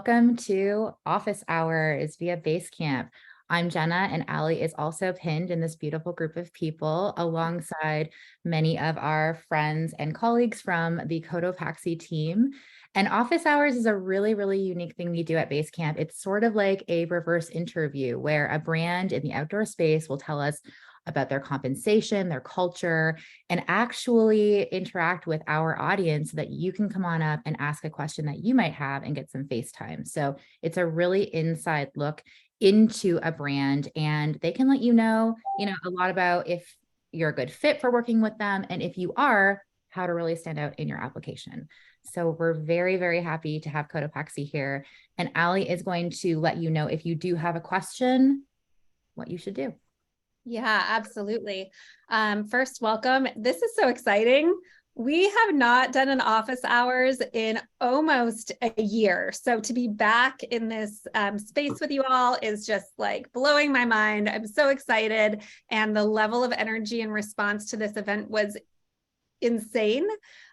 Welcome to Office Hours via Basecamp. I'm Jenna, and Allie is also pinned in this beautiful group of people alongside many of our friends and colleagues from the Cotopaxi team. And Office Hours is a really, really unique thing we do at Basecamp. It's sort of like a reverse interview where a brand in the outdoor space will tell us about their compensation, their culture, and actually interact with our audience so that you can come on up and ask a question that you might have and get some face time. So it's a really inside look into a brand, and they can let you know, a lot about if you're a good fit for working with them, and if you are, how to really stand out in your application. So we're very, very happy to have Cotopaxi here. And Allie is going to let you know if you do have a question, what you should do. Yeah, absolutely. First, welcome. This is so exciting. We have not done an office hours in almost a year. So to be back in this space with you all is just like blowing my mind. I'm so excited. And the level of energy and response to this event was insane.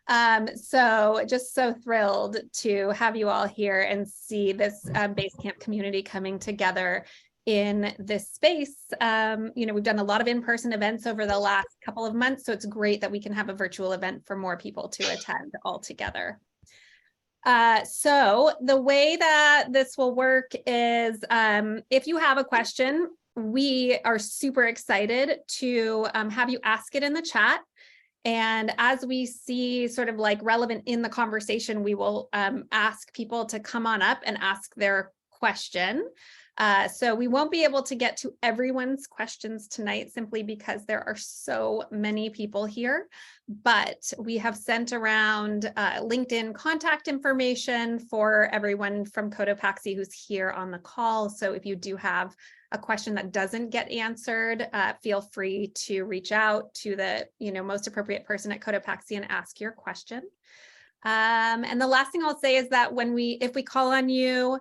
So just so thrilled to have you all here and see this Basecamp community coming together in this space. We've done a lot of in-person events over the last couple of months, so it's great that we can have a virtual event for more people to attend all together. So the way that this will work is if you have a question, we are super excited to have you ask it in the chat. And as we see sort of like relevant in the conversation, we will ask people to come on up and ask their question. So we won't be able to get to everyone's questions tonight simply because there are so many people here, but we have sent around LinkedIn contact information for everyone from Cotopaxi who's here on the call. So if you do have a question that doesn't get answered, feel free to reach out to the most appropriate person at Cotopaxi and ask your question. And the last thing I'll say is that if we call on you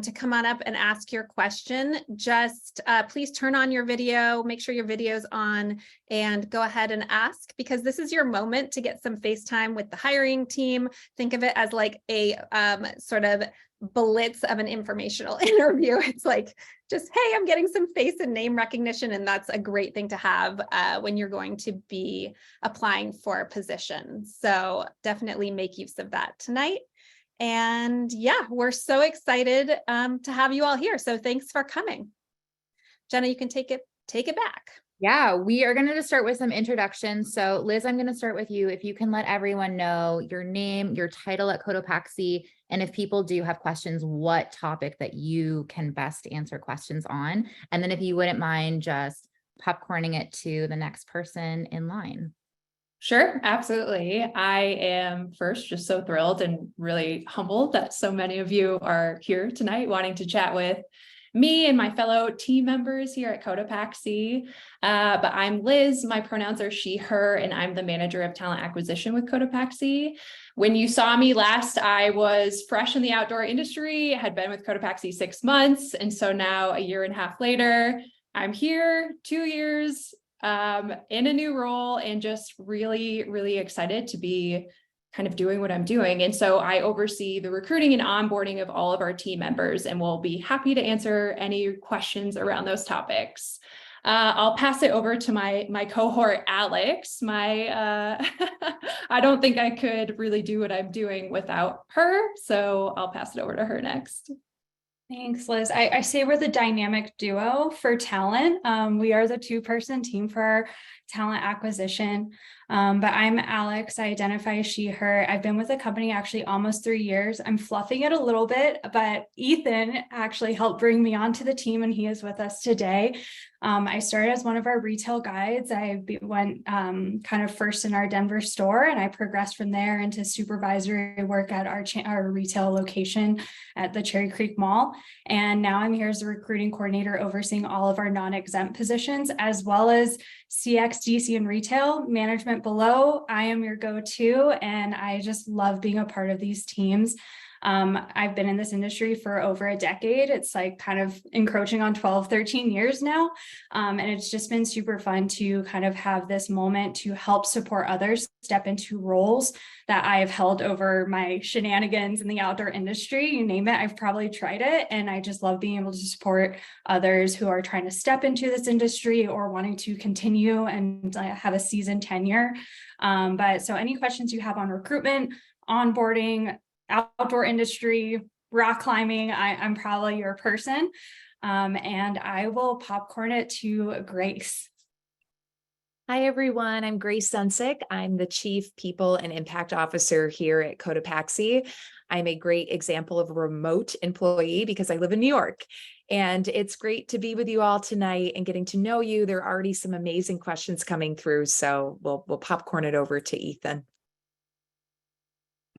to come on up and ask your question, just please turn on your video, make sure your video's on, and go ahead and ask, because this is your moment to get some face time with the hiring team. Think of it as like a sort of blitz of an informational interview. It's like, just, hey, I'm getting some face and name recognition, and that's a great thing to have when you're going to be applying for a position. So definitely make use of that tonight. And yeah, we're so excited to have you all here. So thanks for coming. Jenna, you can take it back. Yeah, we are going to just start with some introductions. So Liz, I'm going to start with you. If you can let everyone know your name, your title at Cotopaxi, and if people do have questions, what topic that you can best answer questions on. And then if you wouldn't mind just popcorning it to the next person in line. Sure, absolutely. I am first just so thrilled and really humbled that so many of you are here tonight wanting to chat with me and my fellow team members here at Cotopaxi. But I'm Liz, my pronouns are she, her, and I'm the manager of talent acquisition with Cotopaxi. When you saw me last, I was fresh in the outdoor industry, had been with Cotopaxi 6 months. And so now a year and a half later, I'm here 2 years in a new role and just really, really excited to be kind of doing what I'm doing. And so I oversee the recruiting and onboarding of all of our team members, and we'll be happy to answer any questions around those topics. I'll pass it over to my cohort, Alex. I don't think I could really do what I'm doing without her. So I'll pass it over to her next. Thanks, Liz. I say we're the dynamic duo for talent. We are the 2-person team for our talent acquisition. But I'm Alex. I identify as she, her. I've been with the company actually almost 3 years. I'm fluffing it a little bit, but Ethan actually helped bring me onto the team, and he is with us today. I started as one of our retail guides. I went kind of first in our Denver store, and I progressed from there into supervisory work at our retail location at the Cherry Creek Mall. And now I'm here as the recruiting coordinator overseeing all of our non-exempt positions, as well as CX, DC, and retail management below. I am your go-to, and I just love being a part of these teams. I've been in this industry for over a decade. It's like kind of encroaching on 12, 13 years now. And it's just been super fun to kind of have this moment to help support others step into roles that I have held over my shenanigans in the outdoor industry. You name it, I've probably tried it. And I just love being able to support others who are trying to step into this industry or wanting to continue and have a seasoned tenure. But so any questions you have on recruitment, onboarding, outdoor industry, rock climbing, I'm probably your person. And I will popcorn it to Grace. Hi, everyone. I'm Grace Zuncic. I'm the Chief People and Impact Officer here at Cotopaxi. I'm a great example of a remote employee because I live in New York. And it's great to be with you all tonight and getting to know you. There are already some amazing questions coming through, so we'll popcorn it over to Ethan.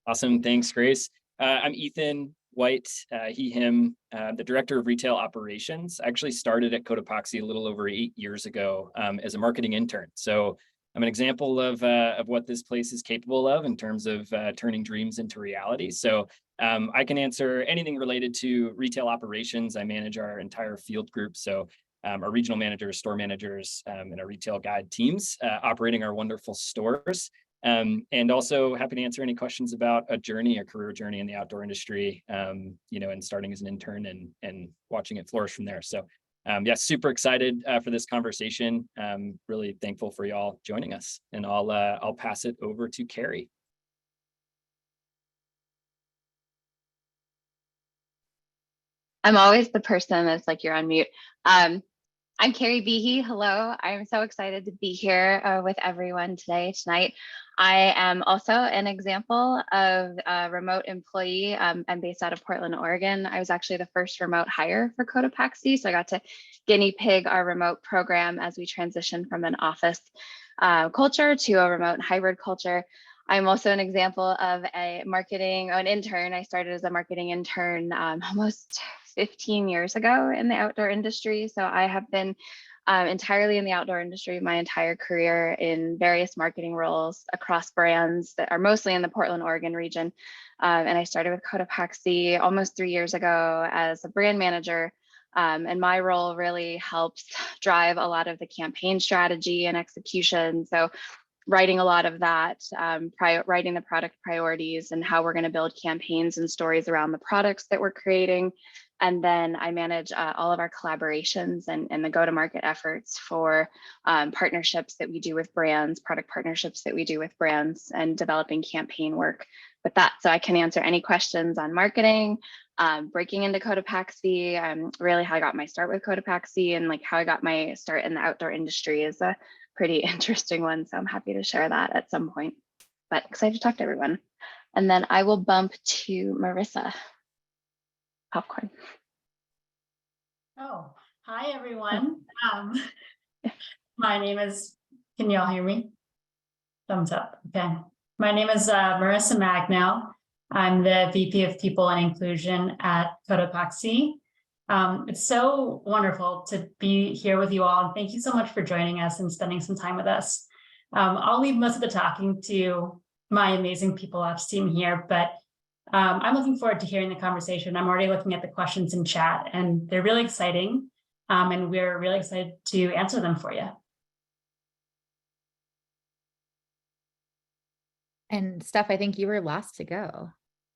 Awesome. Thanks, Grace. I'm Ethan White, he, him, the Director of Retail Operations. I actually started at Cotopaxi a little over 8 years ago as a marketing intern. So I'm an example of what this place is capable of in terms of turning dreams into reality. So I can answer anything related to retail operations. I manage our entire field group. So our regional managers, store managers, and our retail guide teams operating our wonderful stores. And also happy to answer any questions about a career journey in the outdoor industry, and starting as an intern and watching it flourish from there. So yeah, super excited for this conversation. Really thankful for y'all joining us, and I'll pass it over to Carrie. I'm always the person that's like, you're on mute. I'm Carrie Behe. Hello. I'm so excited to be here with everyone tonight. I am also an example of a remote employee. I'm based out of Portland, Oregon. I was actually the first remote hire for Cotopaxi. So I got to guinea pig our remote program as we transitioned from an office culture to a remote hybrid culture. I'm also an example of an intern. I started as a marketing intern almost 15 years ago in the outdoor industry. So I have been entirely in the outdoor industry my entire career in various marketing roles across brands that are mostly in the Portland, Oregon region. And I started with Cotopaxi almost 3 years ago as a brand manager. And my role really helps drive a lot of the campaign strategy and execution. So writing a lot of that, writing the product priorities and how we're going to build campaigns and stories around the products that we're creating. And then I manage all of our collaborations and the go-to-market efforts for partnerships that we do with brands, product partnerships that we do with brands, and developing campaign work with that. So I can answer any questions on marketing, breaking into Cotopaxi, really how I got my start with Cotopaxi, and like how I got my start in the outdoor industry is a pretty interesting one. So I'm happy to share that at some point, but excited to talk to everyone. And then I will bump to Marissa. Popcorn. Oh, hi everyone. My name is, can you all hear me? Thumbs up, okay. My name is Marissa Magno. I'm the VP of People and Inclusion at Cotopaxi. It's so wonderful to be here with you all. And thank you so much for joining us and spending some time with us. I'll leave most of the talking to my amazing People Ops team here, but I'm looking forward to hearing the conversation. I'm already looking at the questions in chat and they're really exciting. And we're really excited to answer them for you. And Steph, I think you were last to go.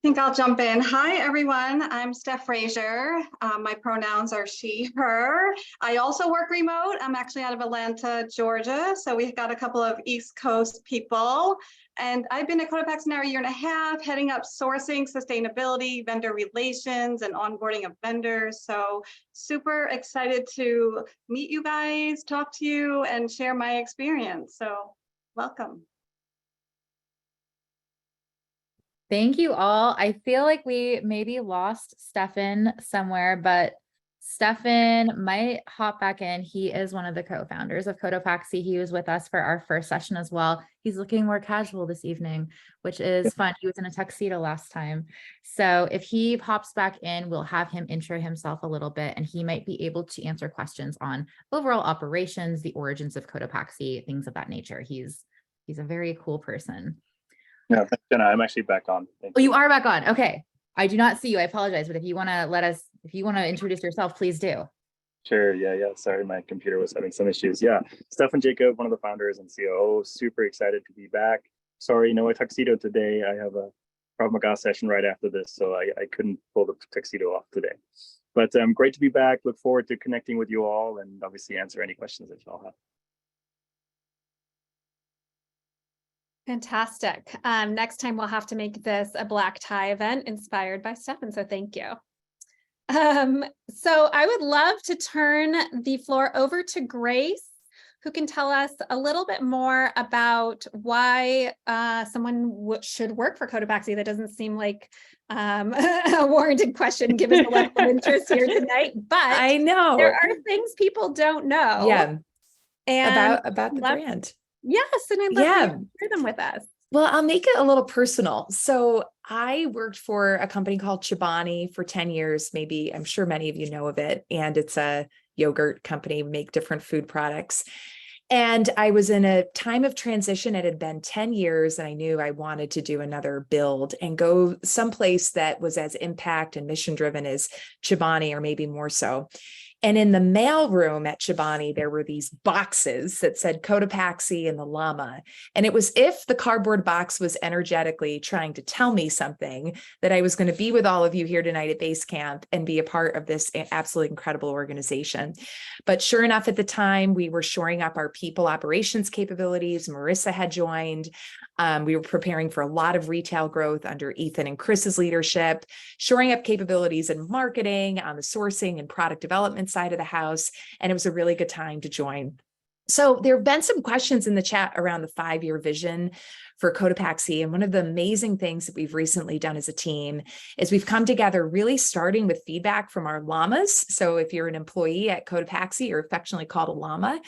I think I'll jump in. Hi, everyone. I'm Steph Frazier. My pronouns are she, her. I also work remote. I'm actually out of Atlanta, Georgia. So we've got a couple of East Coast people. And I've been at Cotopaxi now a year and a half, heading up sourcing, sustainability, vendor relations, and onboarding of vendors. So super excited to meet you guys, talk to you, and share my experience. So welcome. Thank you all. I feel like we maybe lost Stefan somewhere, but Stefan might hop back in. He is one of the co-founders of Cotopaxi. He was with us for our first session as well. He's looking more casual this evening, which is fun. He was in a tuxedo last time. So if he pops back in, we'll have him intro himself a little bit, and he might be able to answer questions on overall operations, the origins of Cotopaxi, things of that nature. He's a very cool person. Yeah, thanks, Jenna. I'm actually back on. Oh, you are back on. Okay, I do not see you. I apologize, but if you want to introduce yourself, please do. Sure. Yeah. Sorry, my computer was having some issues. Yeah. Stefan Jacob, one of the founders and COO. Super excited to be back. Sorry, no tuxedo today. I have a Krav Maga session right after this, so I couldn't pull the tuxedo off today. But great to be back. Look forward to connecting with you all and obviously answer any questions that y'all have. Fantastic. Next time we'll have to make this a black tie event inspired by Stefan. So thank you. So I would love to turn the floor over to Grace, who can tell us a little bit more about why someone should work for Cotopaxi. That doesn't seem like a warranted question given the level of interest here tonight, but I know there are things people don't know. Yeah. And About the brand. Yes, and I'd love to share them with us. Well, I'll make it a little personal. So I worked for a company called Chobani for 10 years. Maybe I'm sure many of you know of it. And it's a yogurt company, make different food products. And I was in a time of transition. It had been 10 years and I knew I wanted to do another build and go someplace that was as impact and mission driven as Chobani, or maybe more so. And in the mail room at Chobani, there were these boxes that said Cotopaxi and the llama. And it was if the cardboard box was energetically trying to tell me something, that I was going to be with all of you here tonight at Basecamp and be a part of this absolutely incredible organization. But sure enough, at the time, we were shoring up our people operations capabilities. Marissa had joined. We were preparing for a lot of retail growth under Ethan and Chris's leadership, shoring up capabilities in marketing, on the sourcing and product development side of the house. And it was a really good time to join. So there have been some questions in the chat around the 5-year vision for Cotopaxi. And one of the amazing things that we've recently done as a team is we've come together really starting with feedback from our llamas. So if you're an employee at Cotopaxi, you're affectionately called a llama,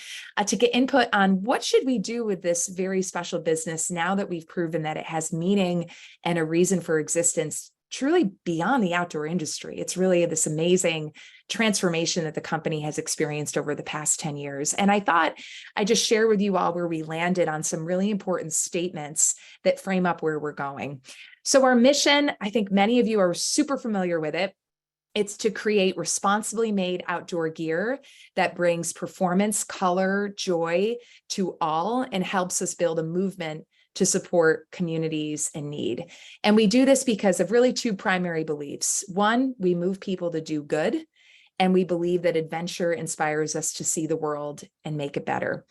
to get input on what should we do with this very special business now that we've proven that it has meaning and a reason for existence truly beyond the outdoor industry. It's really this amazing transformation that the company has experienced over the past 10 years. And I thought I'd just share with you all where we landed on some really important statements that frame up where we're going. So our mission, I think many of you are super familiar with it. It's to create responsibly made outdoor gear that brings performance, color, joy to all and helps us build a movement to support communities in need. And we do this because of really 2 primary beliefs. One, we move people to do good. And we believe that adventure inspires us to see the world and make it better.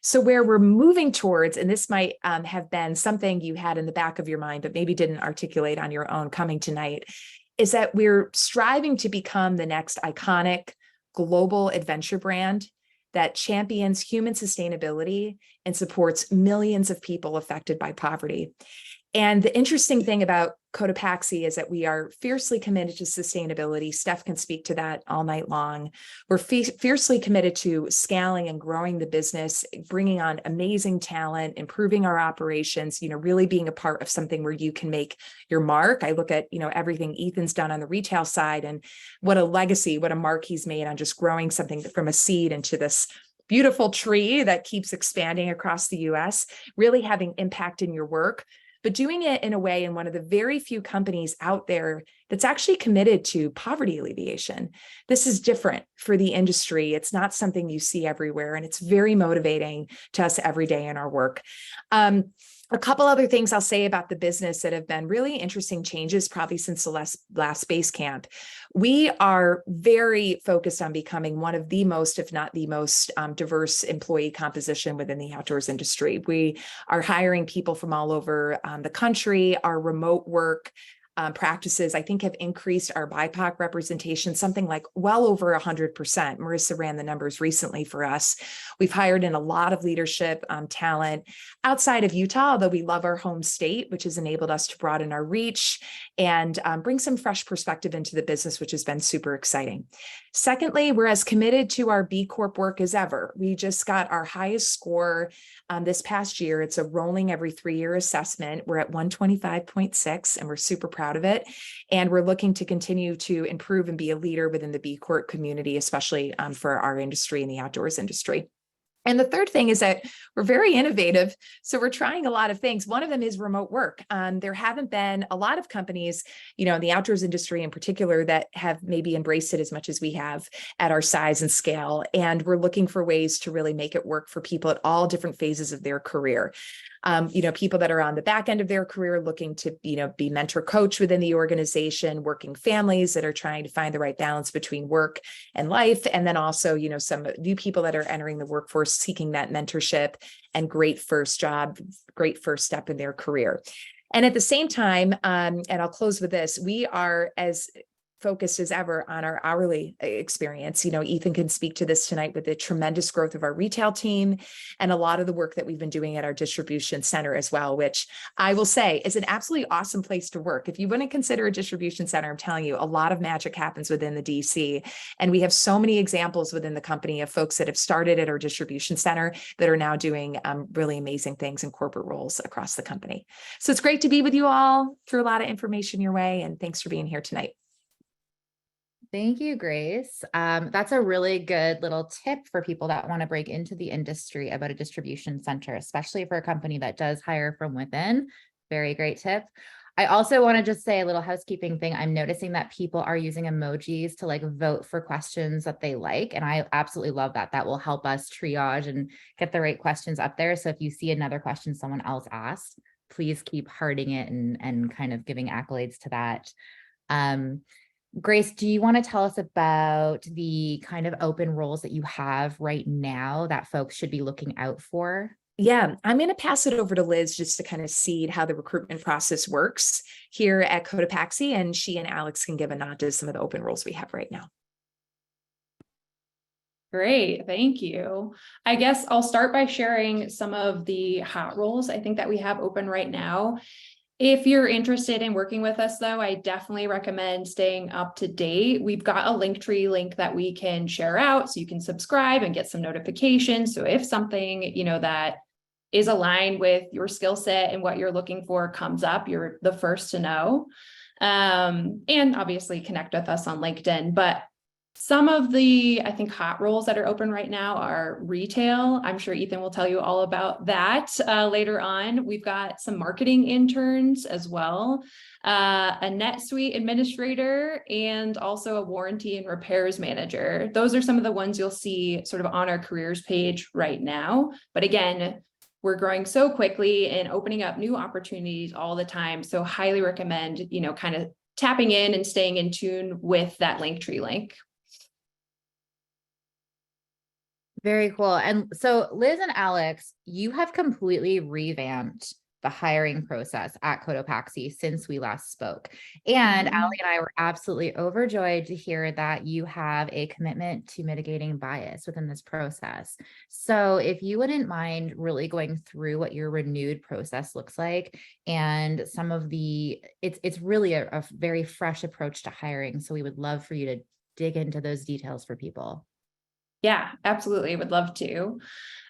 So where we're moving towards, and this might have been something you had in the back of your mind, but maybe didn't articulate on your own coming tonight, is that we're striving to become the next iconic global adventure brand that champions human sustainability and supports millions of people affected by poverty. And the interesting thing about Cotopaxi is that we are fiercely committed to sustainability. Steph can speak to that all night long. We're fiercely committed to scaling and growing the business, bringing on amazing talent, improving our operations, really being a part of something where you can make your mark. I look at, everything Ethan's done on the retail side and what a legacy, what a mark he's made on just growing something from a seed into this beautiful tree that keeps expanding across the US, really having impact in your work, but doing it in a way in one of the very few companies out there that's actually committed to poverty alleviation. This is different for the industry. It's not something you see everywhere, and it's very motivating to us every day in our work. A couple other things I'll say about the business that have been really interesting changes probably since the last Basecamp. We are very focused on becoming one of the most, if not the most, diverse employee composition within the outdoors industry. We are hiring people from all over the country. Our remote work practices, I think, have increased our BIPOC representation, something like well over 100%. Marissa ran the numbers recently for us. We've hired in a lot of leadership talent outside of Utah, although we love our home state, which has enabled us to broaden our reach and bring some fresh perspective into the business, which has been super exciting. Secondly, we're as committed to our B Corp work as ever. We just got our highest score this past year. It's a rolling every 3-year assessment. We're at 125.6, and we're super proud of it. And we're looking to continue to improve and be a leader within the B Corp community, especially for our industry and the outdoors industry. And the third thing is that we're very innovative. So we're trying a lot of things. One of them is remote work. There haven't been a lot of companies, in the outdoors industry in particular, that have maybe embraced it as much as we have at our size and scale. And we're looking for ways to really make it work for people at all different phases of their career. People that are on the back end of their career looking to, be mentor coach within the organization, working families that are trying to find the right balance between work and life. And then also, some new people that are entering the workforce seeking that mentorship and great first job, great first step in their career. And at the same time, and I'll close with this, we are as focused as ever on our hourly experience. Ethan can speak to this tonight with the tremendous growth of our retail team and a lot of the work that we've been doing at our distribution center as well, which I will say is an absolutely awesome place to work. If you wouldn't consider a distribution center, I'm telling you, a lot of magic happens within the DC. And we have so many examples within the company of folks that have started at our distribution center that are now doing really amazing things in corporate roles across the company. So it's great to be with you all, threw a lot of information your way, and thanks for being here tonight. Thank you, Grace. That's a really good little tip for people that want to break into the industry about a distribution center, especially for a company that does hire from within. Very great tip. I also want to just say a little housekeeping thing. I'm noticing that people are using emojis to vote for questions that they like. And I absolutely love that. That will help us triage and get the right questions up there. So if you see another question someone else asked, please keep hearting it and kind of giving accolades to that. Grace, do you want to tell us about the kind of open roles that you have right now that folks should be looking out for? Yeah, I'm going to pass it over to Liz just to kind of seed how the recruitment process works here at Cotopaxi, and she and Alex can give a nod to some of the open roles we have right now. Great, thank you. I guess I'll start by sharing some of the hot roles I think that we have open right now. If you're interested in working with us, though, I definitely recommend staying up to date. We've got a Linktree link that we can share out so you can subscribe and get some notifications. So if something, that is aligned with your skill set and what you're looking for comes up, you're the first to know. And obviously connect with us on LinkedIn. But some of the, I think, hot roles that are open right now are retail. I'm sure Ethan will tell you all about that later on. We've got some marketing interns as well, a NetSuite administrator, and also a warranty and repairs manager. Those are some of the ones you'll see sort of on our careers page right now. But again, we're growing so quickly and opening up new opportunities all the time. So highly recommend, kind of tapping in and staying in tune with that Linktree link. Very cool. And so Liz and Alex, you have completely revamped the hiring process at Cotopaxi since we last spoke. And Allie and I were absolutely overjoyed to hear that you have a commitment to mitigating bias within this process. So if you wouldn't mind really going through what your renewed process looks like and some of it's really a very fresh approach to hiring. So we would love for you to dig into those details for people. Yeah, absolutely. Would love to.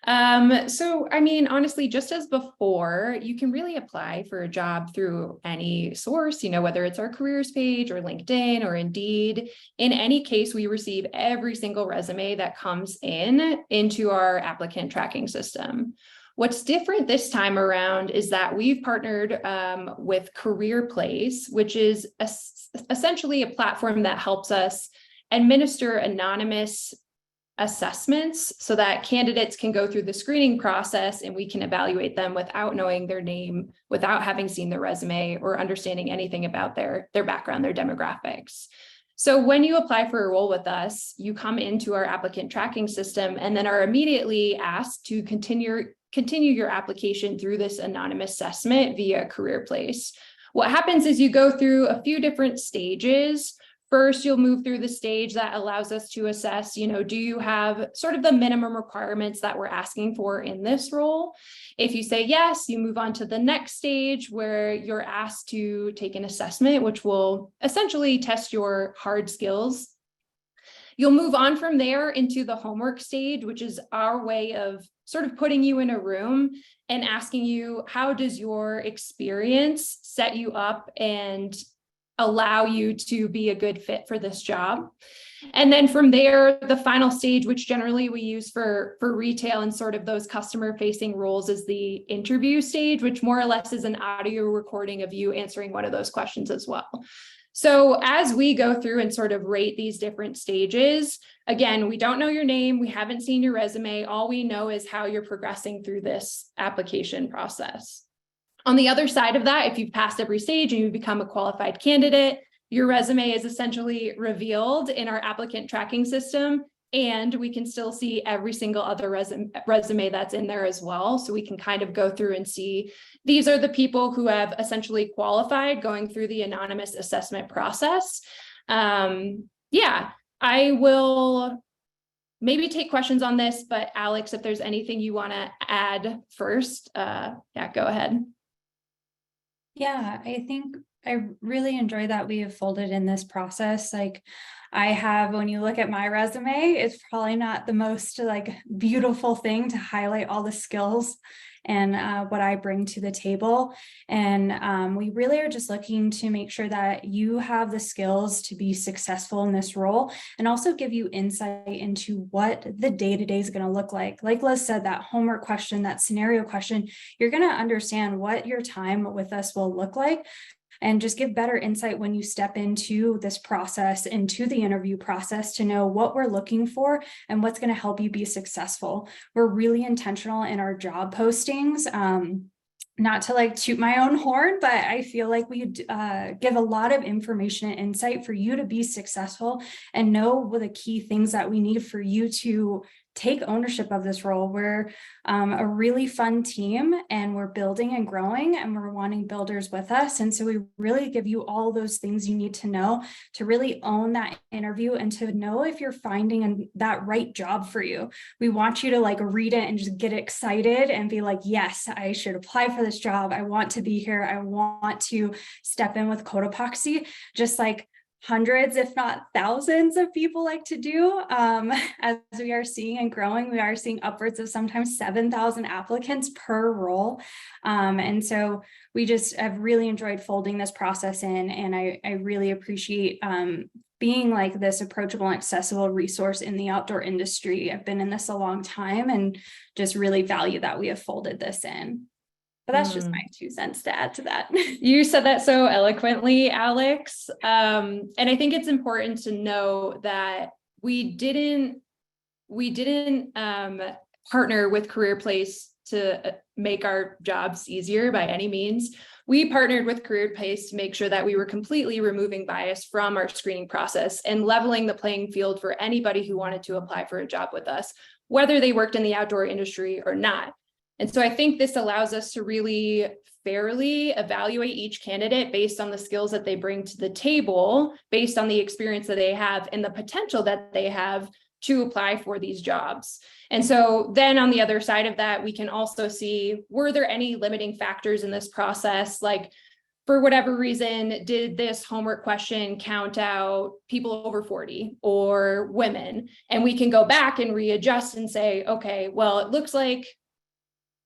So, honestly, just as before, you can really apply for a job through any source, whether it's our careers page or LinkedIn or Indeed. In any case, we receive every single resume that comes into our applicant tracking system. What's different this time around is that we've partnered with Career Place, which is essentially a platform that helps us administer anonymous assessments so that candidates can go through the screening process and we can evaluate them without knowing their name, without having seen their resume or understanding anything about their background, their demographics. So when you apply for a role with us, you come into our applicant tracking system and then are immediately asked to continue your application through this anonymous assessment via Career Place. What happens is you go through a few different stages. First, you'll move through the stage that allows us to assess, do you have sort of the minimum requirements that we're asking for in this role? If you say yes, you move on to the next stage where you're asked to take an assessment, which will essentially test your hard skills. You'll move on from there into the homework stage, which is our way of sort of putting you in a room and asking you, how does your experience set you up and allow you to be a good fit for this job. And then from there, the final stage, which generally we use for retail and sort of those customer facing roles, is the interview stage, which more or less is an audio recording of you answering one of those questions as well. So as we go through and sort of rate these different stages, again, we don't know your name, we haven't seen your resume. All we know is how you're progressing through this application process. On the other side of that, if you've passed every stage and you become a qualified candidate, your resume is essentially revealed in our applicant tracking system, and we can still see every single other resume that's in there as well. So we can kind of go through and see, these are the people who have essentially qualified going through the anonymous assessment process. Yeah, I will maybe take questions on this, but Alex, if there's anything you want to add first, yeah, go ahead. Yeah, I think I really enjoy that we have folded in this process. Like I have, when you look at my resume, it's probably not the most like beautiful thing to highlight all the skills and what I bring to the table. And we really are just looking to make sure that you have the skills to be successful in this role and also give you insight into what the day-to-day is going to look like. Like Liz said, that homework question, that scenario question, you're going to understand what your time with us will look like, and just give better insight when you step into this process, into the interview process, to know what we're looking for and what's going to help you be successful. We're really intentional in our job postings. Not to like toot my own horn, but I feel like we give a lot of information and insight for you to be successful and know the key things that we need for you to take ownership of this role. We're a really fun team, and we're building and growing, and we're wanting builders with us. And so we really give you all those things you need to know to really own that interview and to know if you're finding that right job for you. We want you to like read it and just get excited and be like, yes, I should apply for this job. I want to be here. I want to step in with Cotopaxi, just like hundreds, if not thousands of people like to do. As we are seeing and growing, we are seeing upwards of sometimes 7,000 applicants per role. And so we just have really enjoyed folding this process in, and I really appreciate being like this approachable and accessible resource in the outdoor industry. I've been in this a long time and just really value that we have folded this in. But that's just my 2 cents to add to that. You said that so eloquently, Alex. And I think it's important to know that we didn't partner with Career Place to make our jobs easier by any means. We partnered with Career Place to make sure that we were completely removing bias from our screening process and leveling the playing field for anybody who wanted to apply for a job with us, whether they worked in the outdoor industry or not. And so I think this allows us to really fairly evaluate each candidate based on the skills that they bring to the table, based on the experience that they have and the potential that they have to apply for these jobs. And so then on the other side of that, we can also see, were there any limiting factors in this process? Like, for whatever reason, did this homework question count out people over 40 or women? And we can go back and readjust and say, okay, well, it looks like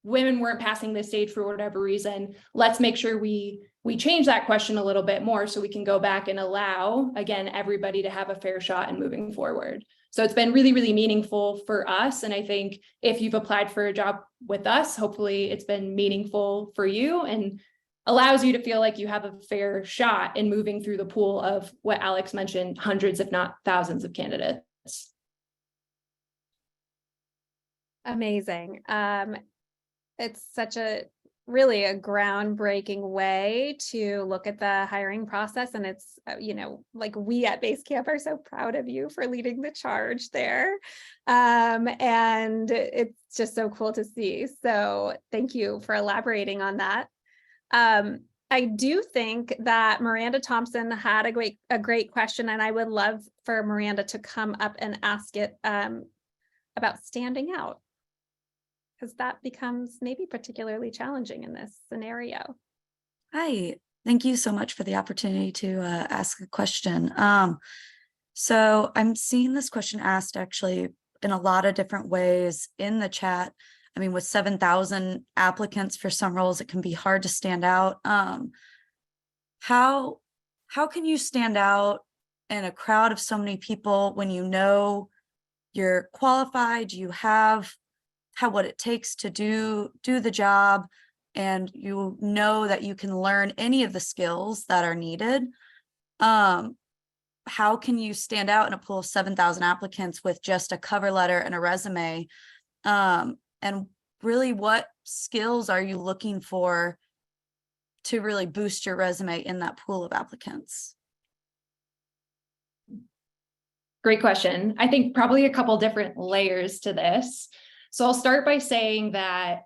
women weren't passing this stage for whatever reason. Let's make sure we change that question a little bit more so we can go back and allow, again, everybody to have a fair shot in moving forward. So it's been really, really meaningful for us. And I think if you've applied for a job with us, hopefully it's been meaningful for you and allows you to feel like you have a fair shot in moving through the pool of what Alex mentioned, hundreds, if not thousands of candidates. Amazing. It's such a really a groundbreaking way to look at the hiring process. And it's, like we at Basecamp are so proud of you for leading the charge there. And it's just so cool to see. So thank you for elaborating on that. I do think that Miranda Thompson had a great question, and I would love for Miranda to come up and ask it about standing out, because that becomes maybe particularly challenging in this scenario. Hi, thank you so much for the opportunity to ask a question. So I'm seeing this question asked actually in a lot of different ways in the chat. I mean, with 7,000 applicants for some roles, it can be hard to stand out. How how can you stand out in a crowd of so many people when you know you're qualified, you have what it takes to do the job, and you know that you can learn any of the skills that are needed? How can you stand out in a pool of 7,000 applicants with just a cover letter and a resume? And really, what skills are you looking for to really boost your resume in that pool of applicants? Great question. I think probably a couple different layers to this. So I'll start by saying that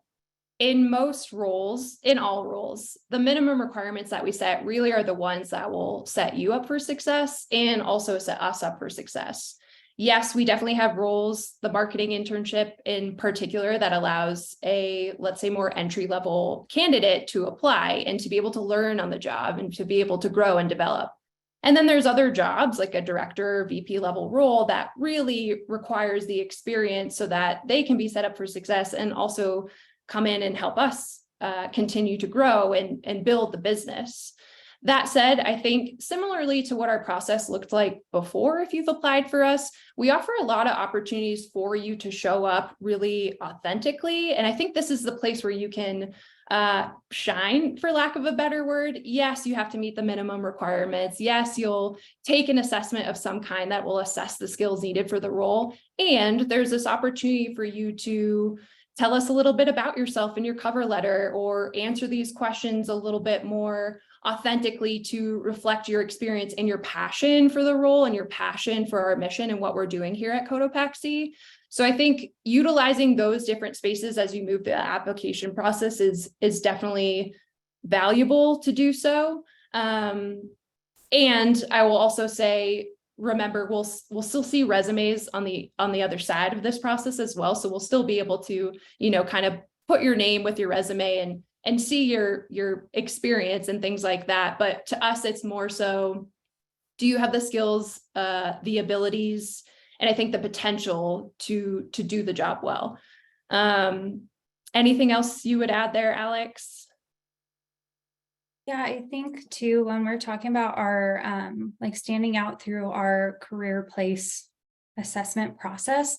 in most roles, in all roles, the minimum requirements that we set really are the ones that will set you up for success and also set us up for success. Yes, we definitely have roles, the marketing internship in particular, that allows a, let's say, more entry-level candidate to apply and to be able to learn on the job and to be able to grow and develop. And then there's other jobs like a director or VP level role that really requires the experience so that they can be set up for success and also come in and help us continue to grow and build the business. That said, I think similarly to what our process looked like before, if you've applied for us, we offer a lot of opportunities for you to show up really authentically. And I think this is the place where you can shine, for lack of a better word. Yes, you have to meet the minimum requirements. Yes, you'll take an assessment of some kind that will assess the skills needed for the role. And there's this opportunity for you to tell us a little bit about yourself in your cover letter, or answer these questions a little bit more authentically to reflect your experience and your passion for the role and your passion for our mission and what we're doing here at Cotopaxi. So I think utilizing those different spaces as you move the application process is definitely valuable to do so. And I will also say, remember, we'll still see resumes on the other side of this process as well. So we'll still be able to, kind of put your name with your resume and see your experience and things like that. But to us, it's more so, do you have the skills, the abilities, and I think the potential to do the job well. Anything else you would add there, Alex? Yeah, I think too, when we're talking about our like standing out through our career place assessment process,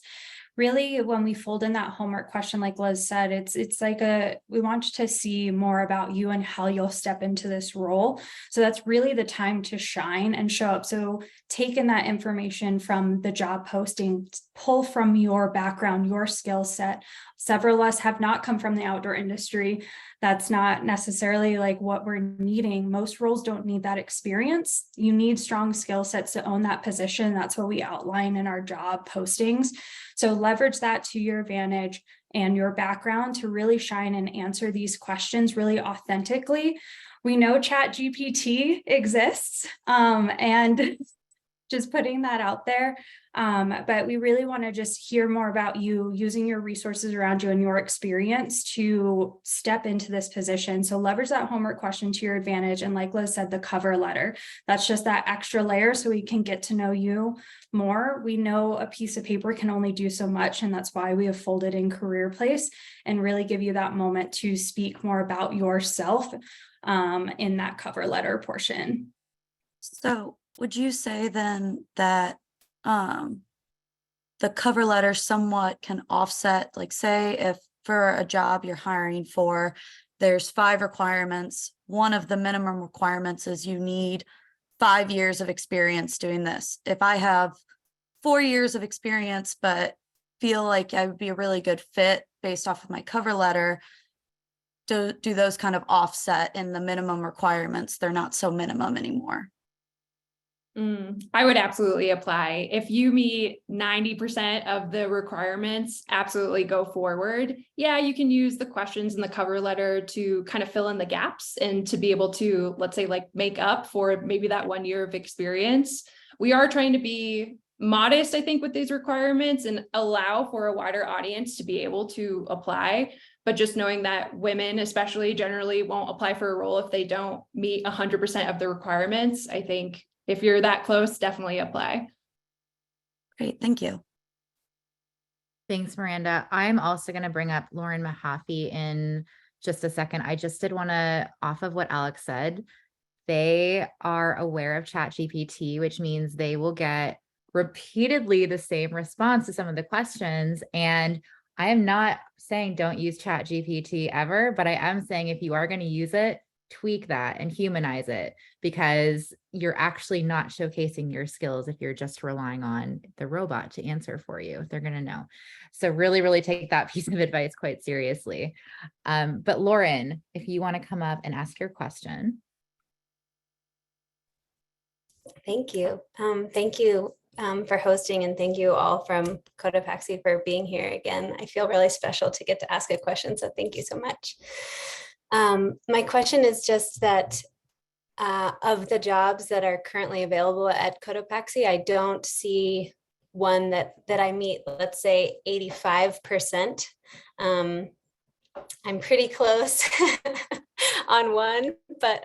really when we fold in that homework question, like Liz said, it's like we want to see more about you and how you'll step into this role. So that's really the time to shine and show up. So taking that information from the job posting, pull from your background, your skill set. Several of us have not come from the outdoor industry. That's not necessarily like what we're needing. Most roles don't need that experience. You need strong skill sets to own that position. That's what we outline in our job postings. So leverage that to your advantage and your background to really shine and answer these questions really authentically. We know ChatGPT exists, and just putting that out there. But we really want to just hear more about you using your resources around you and your experience to step into this position. So leverage that homework question to your advantage. And like Liz said, the cover letter, that's just that extra layer so we can get to know you more. We know a piece of paper can only do so much, and that's why we have folded in career place and really give you that moment to speak more about yourself in that cover letter portion. So would you say then that the cover letter somewhat can offset, like say if for a job you're hiring for, there's 5 requirements. One of the minimum requirements is you need 5 years of experience doing this. If I have 4 years of experience, but feel like I would be a really good fit based off of my cover letter, do those kind of offset in the minimum requirements? They're not so minimum anymore. I would absolutely apply. If you meet 90% of the requirements, absolutely go forward. Yeah, you can use the questions in the cover letter to kind of fill in the gaps and to be able to, let's say, like make up for maybe that 1 year of experience. We are trying to be modest, I think, with these requirements and allow for a wider audience to be able to apply. But just knowing that women, especially, generally won't apply for a role if they don't meet 100% of the requirements. I think if you're that close, definitely apply. Great, thank you. Thanks, Miranda. I'm also going to bring up Lauren Mahaffey in just a second. I just did want to, off of what Alex said, they are aware of ChatGPT, which means they will get repeatedly the same response to some of the questions. And I am not saying don't use ChatGPT ever, but I am saying if you are going to use it, tweak that and humanize it, because you're actually not showcasing your skills if you're just relying on the robot to answer for you. They're going to know. So really, really take that piece of advice quite seriously. But Lauren, if you want to come up and ask your question. Thank you. Thank you for hosting, and thank you all from Cotopaxi for being here again. I feel really special to get to ask a question, so thank you so much. My question is just that of the jobs that are currently available at Cotopaxi, I don't see one that I meet, let's say 85%. I'm pretty close on one, but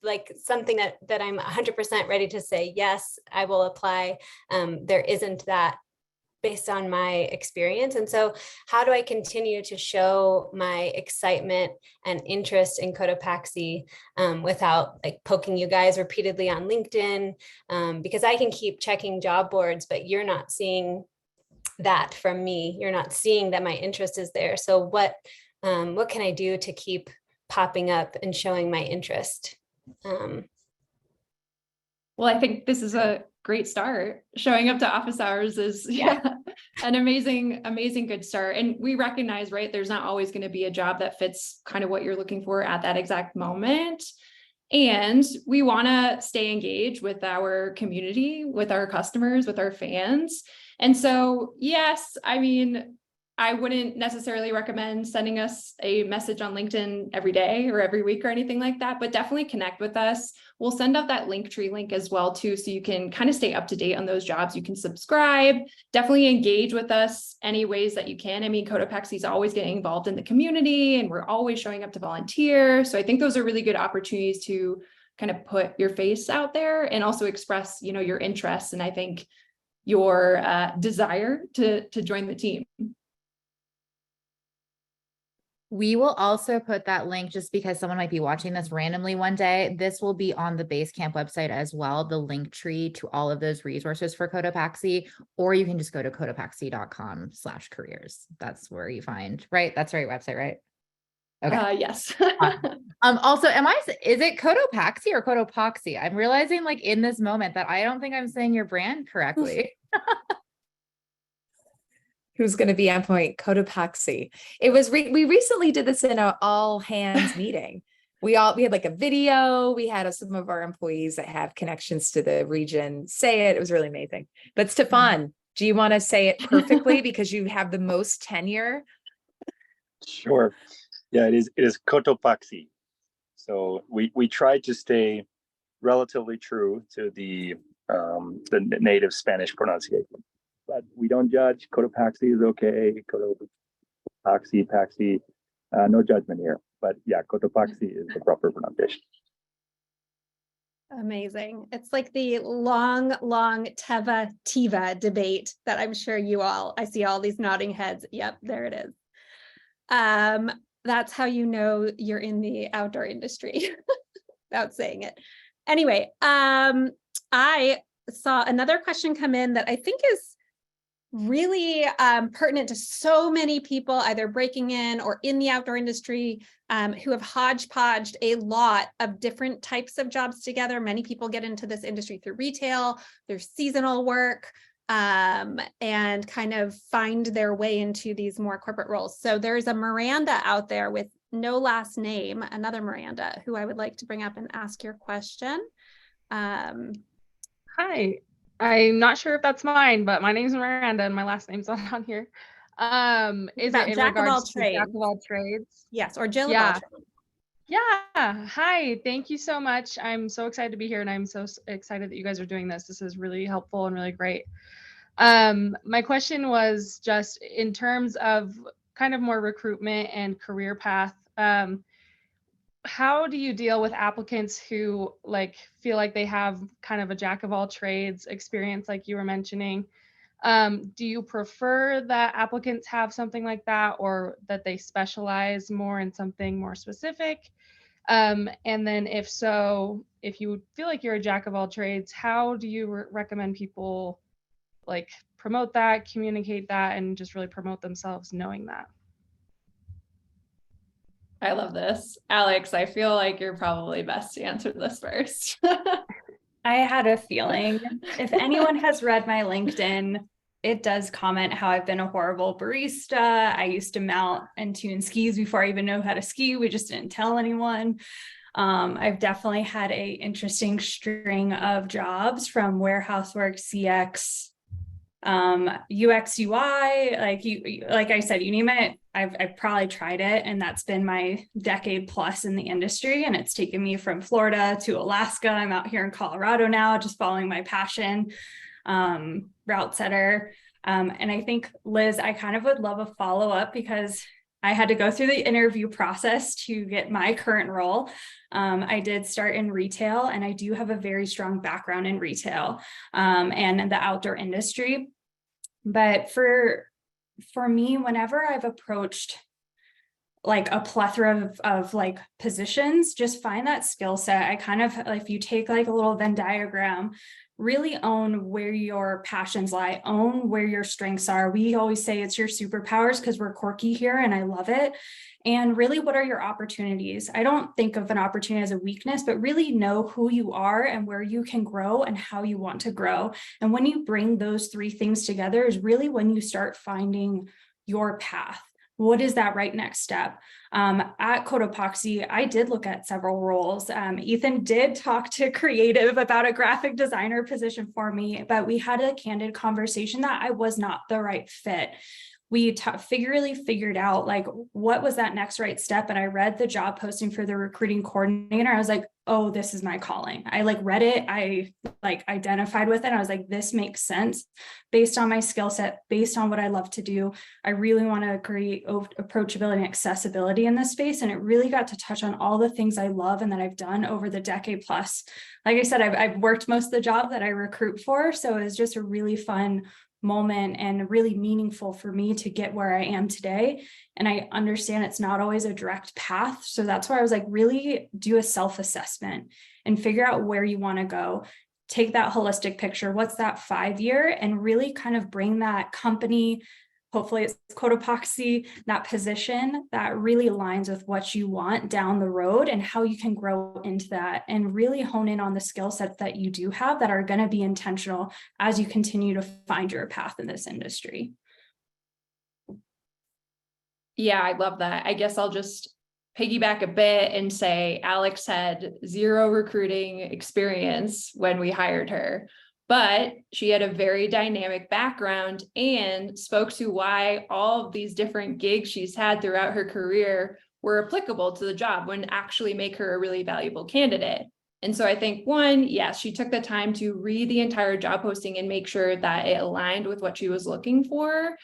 like something that I'm 100% ready to say, yes, I will apply. There isn't that based on my experience. And so how do I continue to show my excitement and interest in Cotopaxi without like poking you guys repeatedly on LinkedIn? Because I can keep checking job boards, but you're not seeing that from me. You're not seeing that my interest is there. So what can I do to keep popping up and showing my interest? Well, I think this is a great start. Showing up to office hours is an amazing good start. And we recognize, right, there's not always going to be a job that fits kind of what you're looking for at that exact moment. And we want to stay engaged with our community, with our customers, with our fans. And so, yes, I mean, I wouldn't necessarily recommend sending us a message on LinkedIn every day or every week or anything like that, but definitely connect with us. We'll send out that Linktree link as well too, so you can kind of stay up to date on those jobs. You can subscribe, definitely engage with us any ways that you can. I mean, Cotopaxi is always getting involved in the community and we're always showing up to volunteer. So I think those are really good opportunities to kind of put your face out there and also express, you know, your interests. And I think your desire to join the team. We will also put that link, just because someone might be watching this randomly one day. This will be on the Basecamp website as well, the link tree to all of those resources for Cotopaxi, or you can just go to cotopaxi.com/careers. That's where you find, right? That's the right website, right? Okay. Yes. Also, is it Cotopaxi or Cotopaxi? I'm realizing like in this moment that I don't think I'm saying your brand correctly. Who's going to be on point? Cotopaxi. It was, we recently did this in an all hands meeting. We had like a video. We had some of our employees that have connections to the region say it. It was really amazing. But Stefan, do you want to say it perfectly because you have the most tenure? Sure. Yeah, it is Cotopaxi. So we try to stay relatively true to the native Spanish pronunciation. But we don't judge. Cotopaxi is okay. Paxi, no judgment here. But yeah, Cotopaxi is the proper pronunciation. Amazing. It's like the long Teva Tiva debate that I'm sure I see all these nodding heads. Yep, there it is. That's how you know you're in the outdoor industry without saying it. Anyway, I saw another question come in that I think is really pertinent to so many people either breaking in or in the outdoor industry who have hodgepodged a lot of different types of jobs together. Many people get into this industry through retail, there's seasonal work, and kind of find their way into these more corporate roles. So there's a Miranda out there with no last name, another Miranda, who I would like to bring up and ask your question. Hi. I'm not sure if that's mine, but my name's Miranda and my last name's not on here. Is it in regards to Jack of all trades? Yes, or Jill of all trades. Yeah. Hi. Thank you so much. I'm so excited to be here and I'm so excited that you guys are doing this. This is really helpful and really great. My question was just in terms of kind of more recruitment and career path. How do you deal with applicants who like feel like they have kind of a jack of all trades experience like you were mentioning? Do you prefer that applicants have something like that or that they specialize more in something more specific? And then if so, if you feel like you're a jack of all trades, how do you recommend people like promote that, communicate that, and just really promote themselves knowing that? I love this. Alex, I feel like you're probably best to answer this first. I had a feeling. If anyone has read my LinkedIn, it does comment how I've been a horrible barista. I used to mount and tune skis before I even knew how to ski. We just didn't tell anyone. I've definitely had a interesting string of jobs, from warehouse work, CX, UX, UI, like I said, you name it, I've probably tried it, and that's been my decade plus in the industry. And it's taken me from Florida to Alaska. I'm out here in Colorado now, just following my passion, route setter. And I think, Liz, I kind of would love a follow-up, because I had to go through the interview process to get my current role. I did start in retail, and I do have a very strong background in retail and in the outdoor industry. But for me, whenever I've approached like a plethora of like positions, just find that skill set. I kind of, if you take like a little Venn diagram, really own where your passions lie, own where your strengths are. We always say it's your superpowers because we're quirky here, and I love it. And really, what are your opportunities? I don't think of an opportunity as a weakness, but really know who you are and where you can grow and how you want to grow. And when you bring those three things together is really when you start finding your path. What is that right next step? At Cotopaxi, I did look at several roles. Ethan did talk to creative about a graphic designer position for me, but we had a candid conversation that I was not the right fit. We figured out like what was that next right step. And I read the job posting for the recruiting coordinator. I was like, oh, this is my calling. I like read it. I like identified with it. I was like, this makes sense based on my skill set, based on what I love to do. I really want to create approachability and accessibility in this space. And it really got to touch on all the things I love and that I've done over the decade plus. Like I said, I've worked most of the job that I recruit for. So it was just a really fun moment and really meaningful for me to get where I am today. And I understand it's not always a direct path. So that's why I was like, really do a self-assessment and figure out where you want to go. Take that holistic picture. What's that 5-year? And really kind of bring that company, hopefully it's Cotopaxi, that position that really aligns with what you want down the road and how you can grow into that, and really hone in on the skill sets that you do have that are going to be intentional as you continue to find your path in this industry. Yeah, I love that. I guess I'll just piggyback a bit and say Alex had 0 recruiting experience when we hired her, but she had a very dynamic background and spoke to why all of these different gigs she's had throughout her career were applicable to the job, would actually make her a really valuable candidate. And so I think, one, yes, she took the time to read the entire job posting and make sure that it aligned with what she was looking for.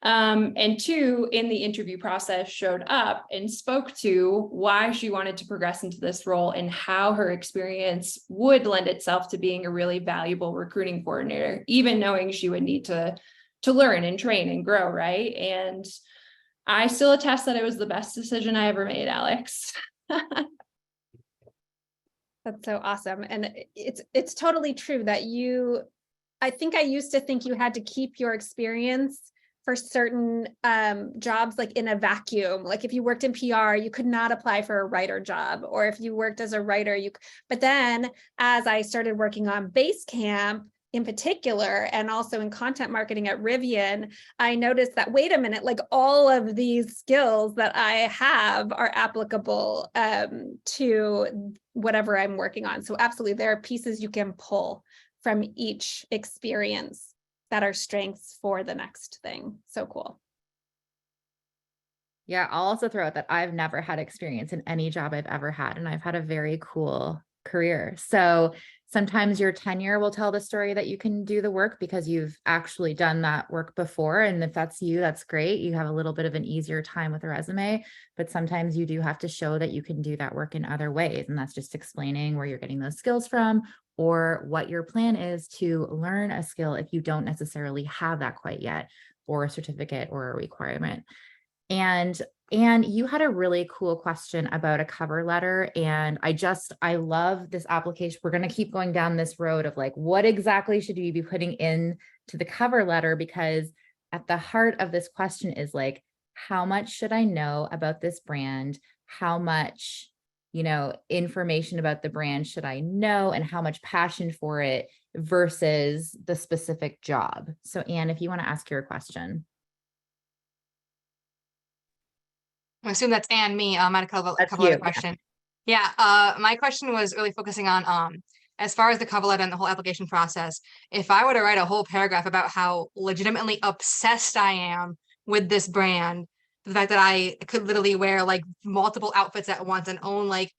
And 2, in the interview process, showed up and spoke to why she wanted to progress into this role and how her experience would lend itself to being a really valuable recruiting coordinator, even knowing she would need to learn and train and grow, right? And I still attest that it was the best decision I ever made, Alex. That's so awesome. And it's totally true that I think I used to think you had to keep your experience for certain jobs like in a vacuum. Like if you worked in PR, you could not apply for a writer job, or if you worked as a writer, but then as I started working on Basecamp in particular, and also in content marketing at Rivian, I noticed that, wait a minute, like all of these skills that I have are applicable to whatever I'm working on. So absolutely, there are pieces you can pull from each experience that are strengths for the next thing. So cool. Yeah, I'll also throw out that I've never had experience in any job I've ever had, and I've had a very cool career. So sometimes your tenure will tell the story that you can do the work because you've actually done that work before. And if that's you, that's great. You have a little bit of an easier time with a resume, but sometimes you do have to show that you can do that work in other ways. And that's just explaining where you're getting those skills from, or what your plan is to learn a skill if you don't necessarily have that quite yet, or a certificate or a requirement. And And you had a really cool question about a cover letter. And I love this application. We're going to keep going down this road of like, what exactly should you be putting in to the cover letter? Because at the heart of this question is like, how much should I know about this brand? How much, information about the brand should I know, and how much passion for it versus the specific job? So Anne, if you want to ask your question. I assume that's Anne, me. I had a cover That's letter you. question. Yeah, my question was really focusing on as far as the cover letter and the whole application process. If I were to write a whole paragraph about how legitimately obsessed I am with this brand, the fact that I could literally wear like multiple outfits at once and own like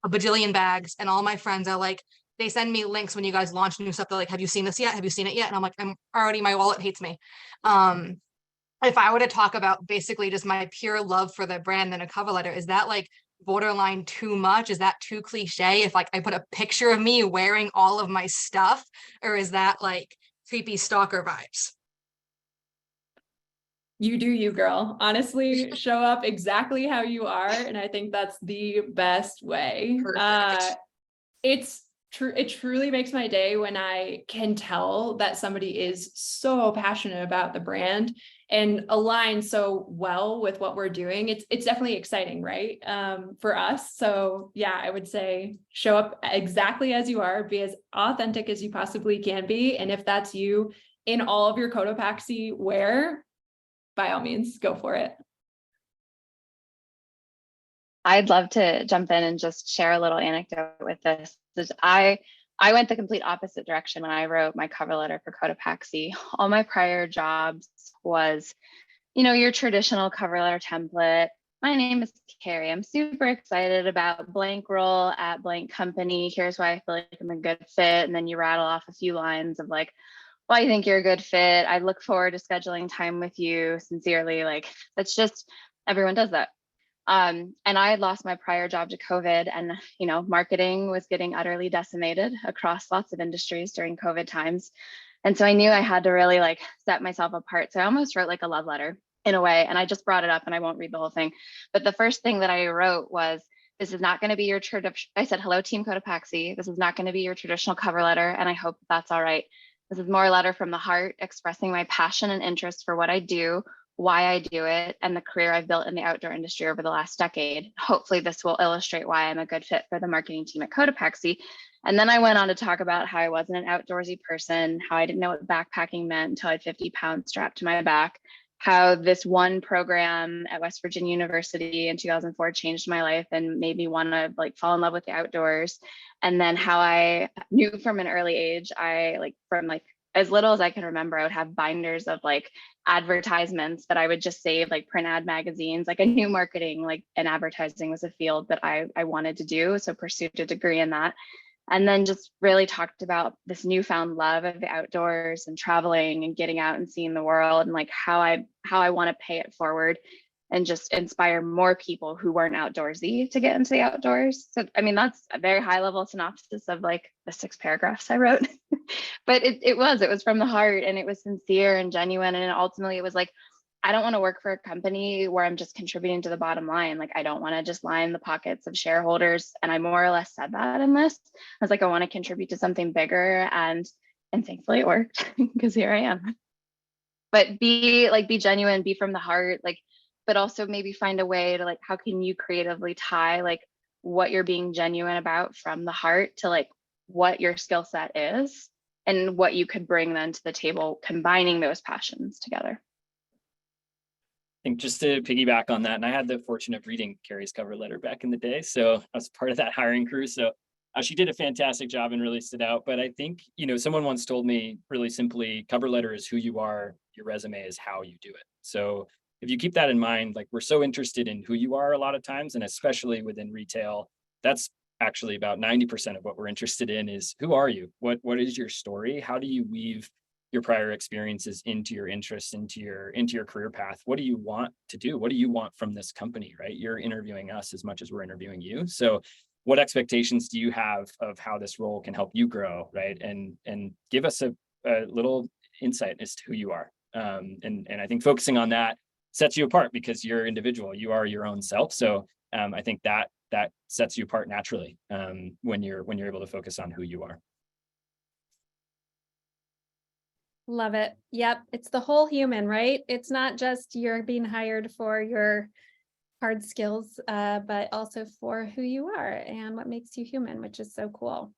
a bajillion bags, and all my friends are like, they send me links when you guys launch new stuff. They're like, have you seen this yet? Have you seen it yet? And I'm like, my wallet hates me. If I were to talk about basically just my pure love for the brand in a cover letter, is that like borderline too much? Is that too cliche? If like I put a picture of me wearing all of my stuff, or is that like creepy stalker vibes? You do you, girl. Honestly, show up exactly how you are. And I think that's the best way. It's true. It truly makes my day when I can tell that somebody is so passionate about the brand and align so well with what we're doing. It's definitely exciting, right? For us. So yeah, I would say show up exactly as you are, be as authentic as you possibly can be. And if that's you in all of your Cotopaxi wear, by all means, go for it. I'd love to jump in and just share a little anecdote with this. I went the complete opposite direction when I wrote my cover letter for Cotopaxi. All my prior jobs was, your traditional cover letter template. My name is Carrie. I'm super excited about blank role at blank company. Here's why I feel like I'm a good fit. And then you rattle off a few lines of like, well, I think you're a good fit. I look forward to scheduling time with you. Sincerely, like that's just, everyone does that. And I had lost my prior job to COVID, and marketing was getting utterly decimated across lots of industries during COVID times. And so I knew I had to really like set myself apart. So I almost wrote like a love letter in a way. And I just brought it up, and I won't read the whole thing. But the first thing that I wrote was, this is not going to be your I said, hello, Team Cotopaxi. This is not going to be your traditional cover letter, and I hope that's all right. This is more a letter from the heart, expressing my passion and interest for what I do, why I do it, and the career I've built in the outdoor industry over the last decade. Hopefully this will illustrate why I'm a good fit for the marketing team at Cotopaxi. And then I went on to talk about how I wasn't an outdoorsy person, how I didn't know what backpacking meant until I had 50 pounds strapped to my back, how this one program at West Virginia University in 2004 changed my life and made me want to like fall in love with the outdoors. And then how I knew from an early age, from as little as I can remember, I would have binders of like advertisements that I would just save, like print ad magazines. Like I knew marketing and advertising was a field that I wanted to do. So pursued a degree in that. And then just really talked about this newfound love of the outdoors and traveling and getting out and seeing the world, and like how I want to pay it forward and just inspire more people who weren't outdoorsy to get into the outdoors. So, I mean, that's a very high level synopsis of like the 6 paragraphs I wrote, but it was from the heart, and it was sincere and genuine. And ultimately it was like, I don't want to work for a company where I'm just contributing to the bottom line. Like, I don't want to just line the pockets of shareholders. And I more or less said that in this. I was like, I want to contribute to something bigger, and thankfully it worked because here I am. But be genuine, be from the heart, but also maybe find a way to how can you creatively tie what you're being genuine about from the heart to what your skill set is and what you could bring then to the table, combining those passions together. I think just to piggyback on that, and I had the fortune of reading Carrie's cover letter back in the day, so I was part of that hiring crew. So she did a fantastic job and really stood out. But I think, someone once told me really simply, cover letter is who you are, your resume is how you do it. So if you keep that in mind, we're so interested in who you are a lot of times, and especially within retail, that's actually about 90% of what we're interested in is who are you? What is your story? How do you weave your prior experiences into your interests, into your career path? What do you want to do? What do you want from this company, right? You're interviewing us as much as we're interviewing you. So what expectations do you have of how this role can help you grow, right? And give us a little insight as to who you are. And I think focusing on that sets you apart because you're individual, you are your own self. So I think that sets you apart naturally when you're able to focus on who you are. Love it. Yep. It's the whole human, right? It's not just you're being hired for your hard skills, but also for who you are and what makes you human, which is so cool.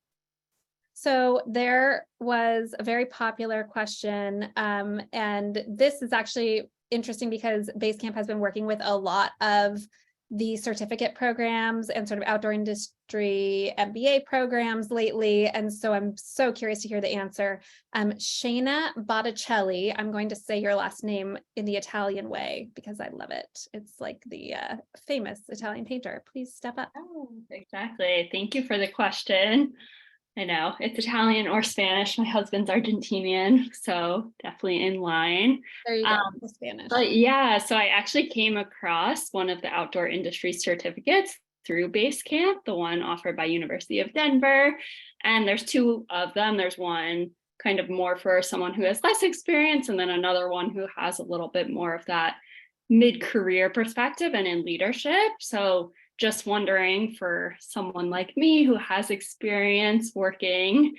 So there was a very popular question, and this is actually interesting because Basecamp has been working with a lot of the certificate programs and sort of outdoor industry MBA programs lately. And so I'm so curious to hear the answer. Shayna Botticelli, I'm going to say your last name in the Italian way because I love it. It's like the famous Italian painter. Please step up. Oh, exactly. Thank you for the question. I know it's Italian or Spanish. My husband's Argentinian, so definitely in line. There you go, the Spanish. But yeah, so I actually came across one of the outdoor industry certificates through Basecamp, the one offered by University of Denver. And there's two of them. There's one kind of more for someone who has less experience, and then another one who has a little bit more of that mid-career perspective and in leadership. So just wondering, for someone like me who has experience working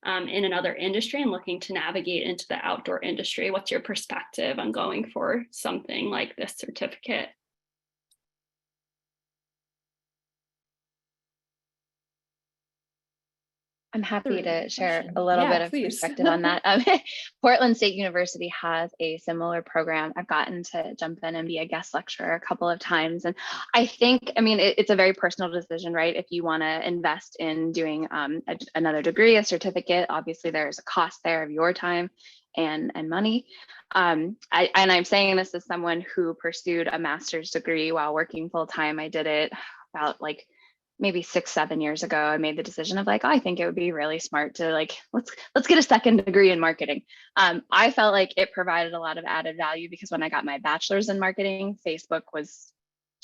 in another industry and looking to navigate into the outdoor industry, what's your perspective on going for something like this certificate? I'm happy to share a little Yeah, bit of please. perspective on that. Portland State University has a similar program. I've gotten to jump in and be a guest lecturer a couple of times. And I think, I mean, it's a very personal decision, right? If you want to invest in doing another degree, a certificate, obviously there's a cost there of your time and money. And I'm saying this as someone who pursued a master's degree while working full time. I did it about like maybe 6-7 years ago. I made the decision of like, oh, I think it would be really smart to like, let's get a second degree in marketing. I felt like it provided a lot of added value because when I got my bachelor's in marketing, Facebook was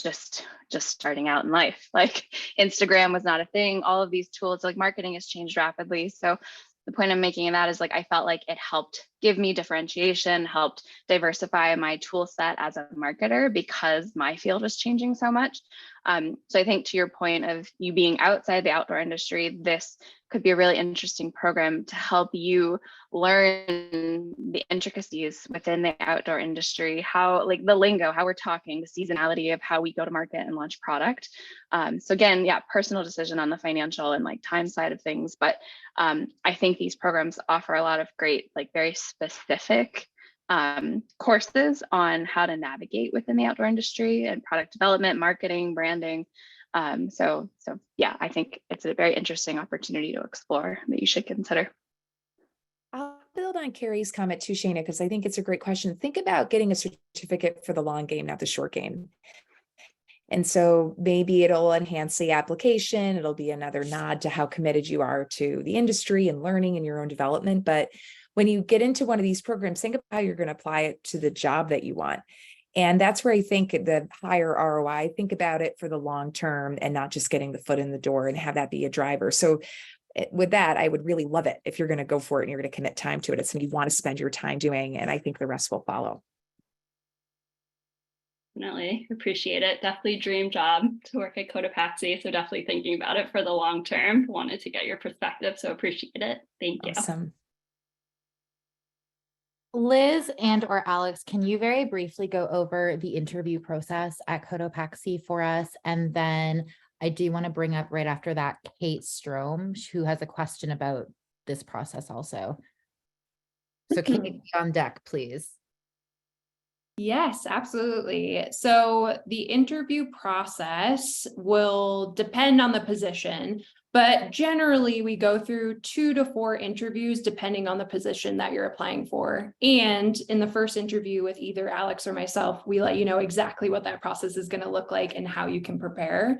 just starting out in life. Like Instagram was not a thing. All of these tools, like marketing has changed rapidly. So the point I'm making in that is like, I felt like it helped give me differentiation, helped diversify my tool set as a marketer because my field was changing so much. So I think to your point of you being outside the outdoor industry, this could be a really interesting program to help you learn the intricacies within the outdoor industry, how like the lingo, how we're talking, the seasonality of how we go to market and launch product. So again, yeah, personal decision on the financial and like time side of things. But I think these programs offer a lot of great, like very specific courses on how to navigate within the outdoor industry and product development, marketing, branding. So yeah, I think it's a very interesting opportunity to explore that you should consider. I'll build on Carrie's comment too, Shayna, because I think it's a great question. Think about getting a certificate for the long game, not the short game. And so maybe it'll enhance the application. It'll be another nod to how committed you are to the industry and learning and your own development. But when you get into one of these programs, think about how you're going to apply it to the job that you want. And that's where I think the higher ROI, think about it for the long term and not just getting the foot in the door and have that be a driver. So with that, I would really love it if you're going to go for it and you're going to commit time to it. It's something you want to spend your time doing. And I think the rest will follow. Definitely appreciate it. Definitely dream job to work at Cotopaxi. So definitely thinking about it for the long term. Wanted to get your perspective. So appreciate it. Thank you. Awesome. Liz and or Alex, can you very briefly go over the interview process at Cotopaxi for us? And then I do want to bring up right after that, Kate Strom, who has a question about this process also. So Kate, be on deck, please. Yes, absolutely. So the interview process will depend on the position, but generally we go through 2 to 4 interviews depending on the position that you're applying for. And in the first interview with either Alex or myself, we let you know exactly what that process is going to look like and how you can prepare.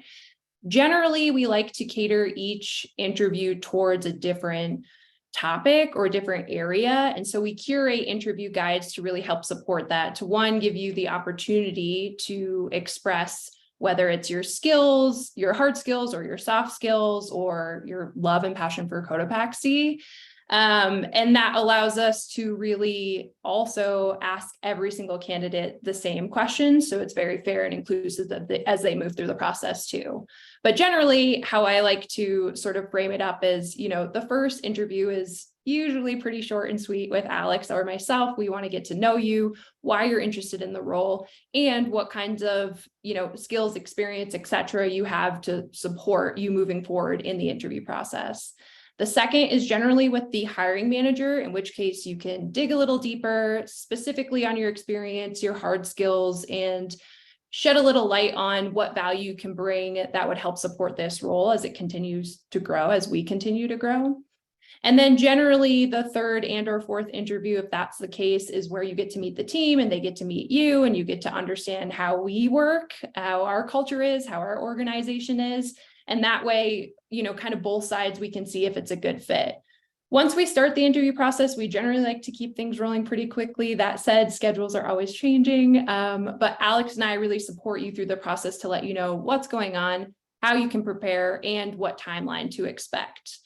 Generally, we like to cater each interview towards a different topic or a different area. And so we curate interview guides to really help support that, to one, give you the opportunity to express whether it's your skills, your hard skills or your soft skills, or your love and passion for Cotopaxi. And that allows us to really also ask every single candidate the same questions. So it's very fair and inclusive as they move through the process too. But generally, how I like to sort of frame it up is, you know, the first interview is usually pretty short and sweet with Alex or myself. We want to get to know you, why you're interested in the role, and what kinds of, you know, skills, experience, etc. you have to support you moving forward in the interview process. The second is generally with the hiring manager, in which case you can dig a little deeper, specifically on your experience, your hard skills, and shed a little light on what value you can bring that would help support this role as it continues to grow, as we continue to grow. And then generally the third and or fourth interview, if that's the case, is where you get to meet the team and they get to meet you and you get to understand how we work, how our culture is, how our organization is. And that way, you know, kind of both sides, we can see if it's a good fit. Once we start the interview process, we generally like to keep things rolling pretty quickly. That said, schedules are always changing, but Alex and I really support you through the process to let you know what's going on, how you can prepare, and what timeline to expect.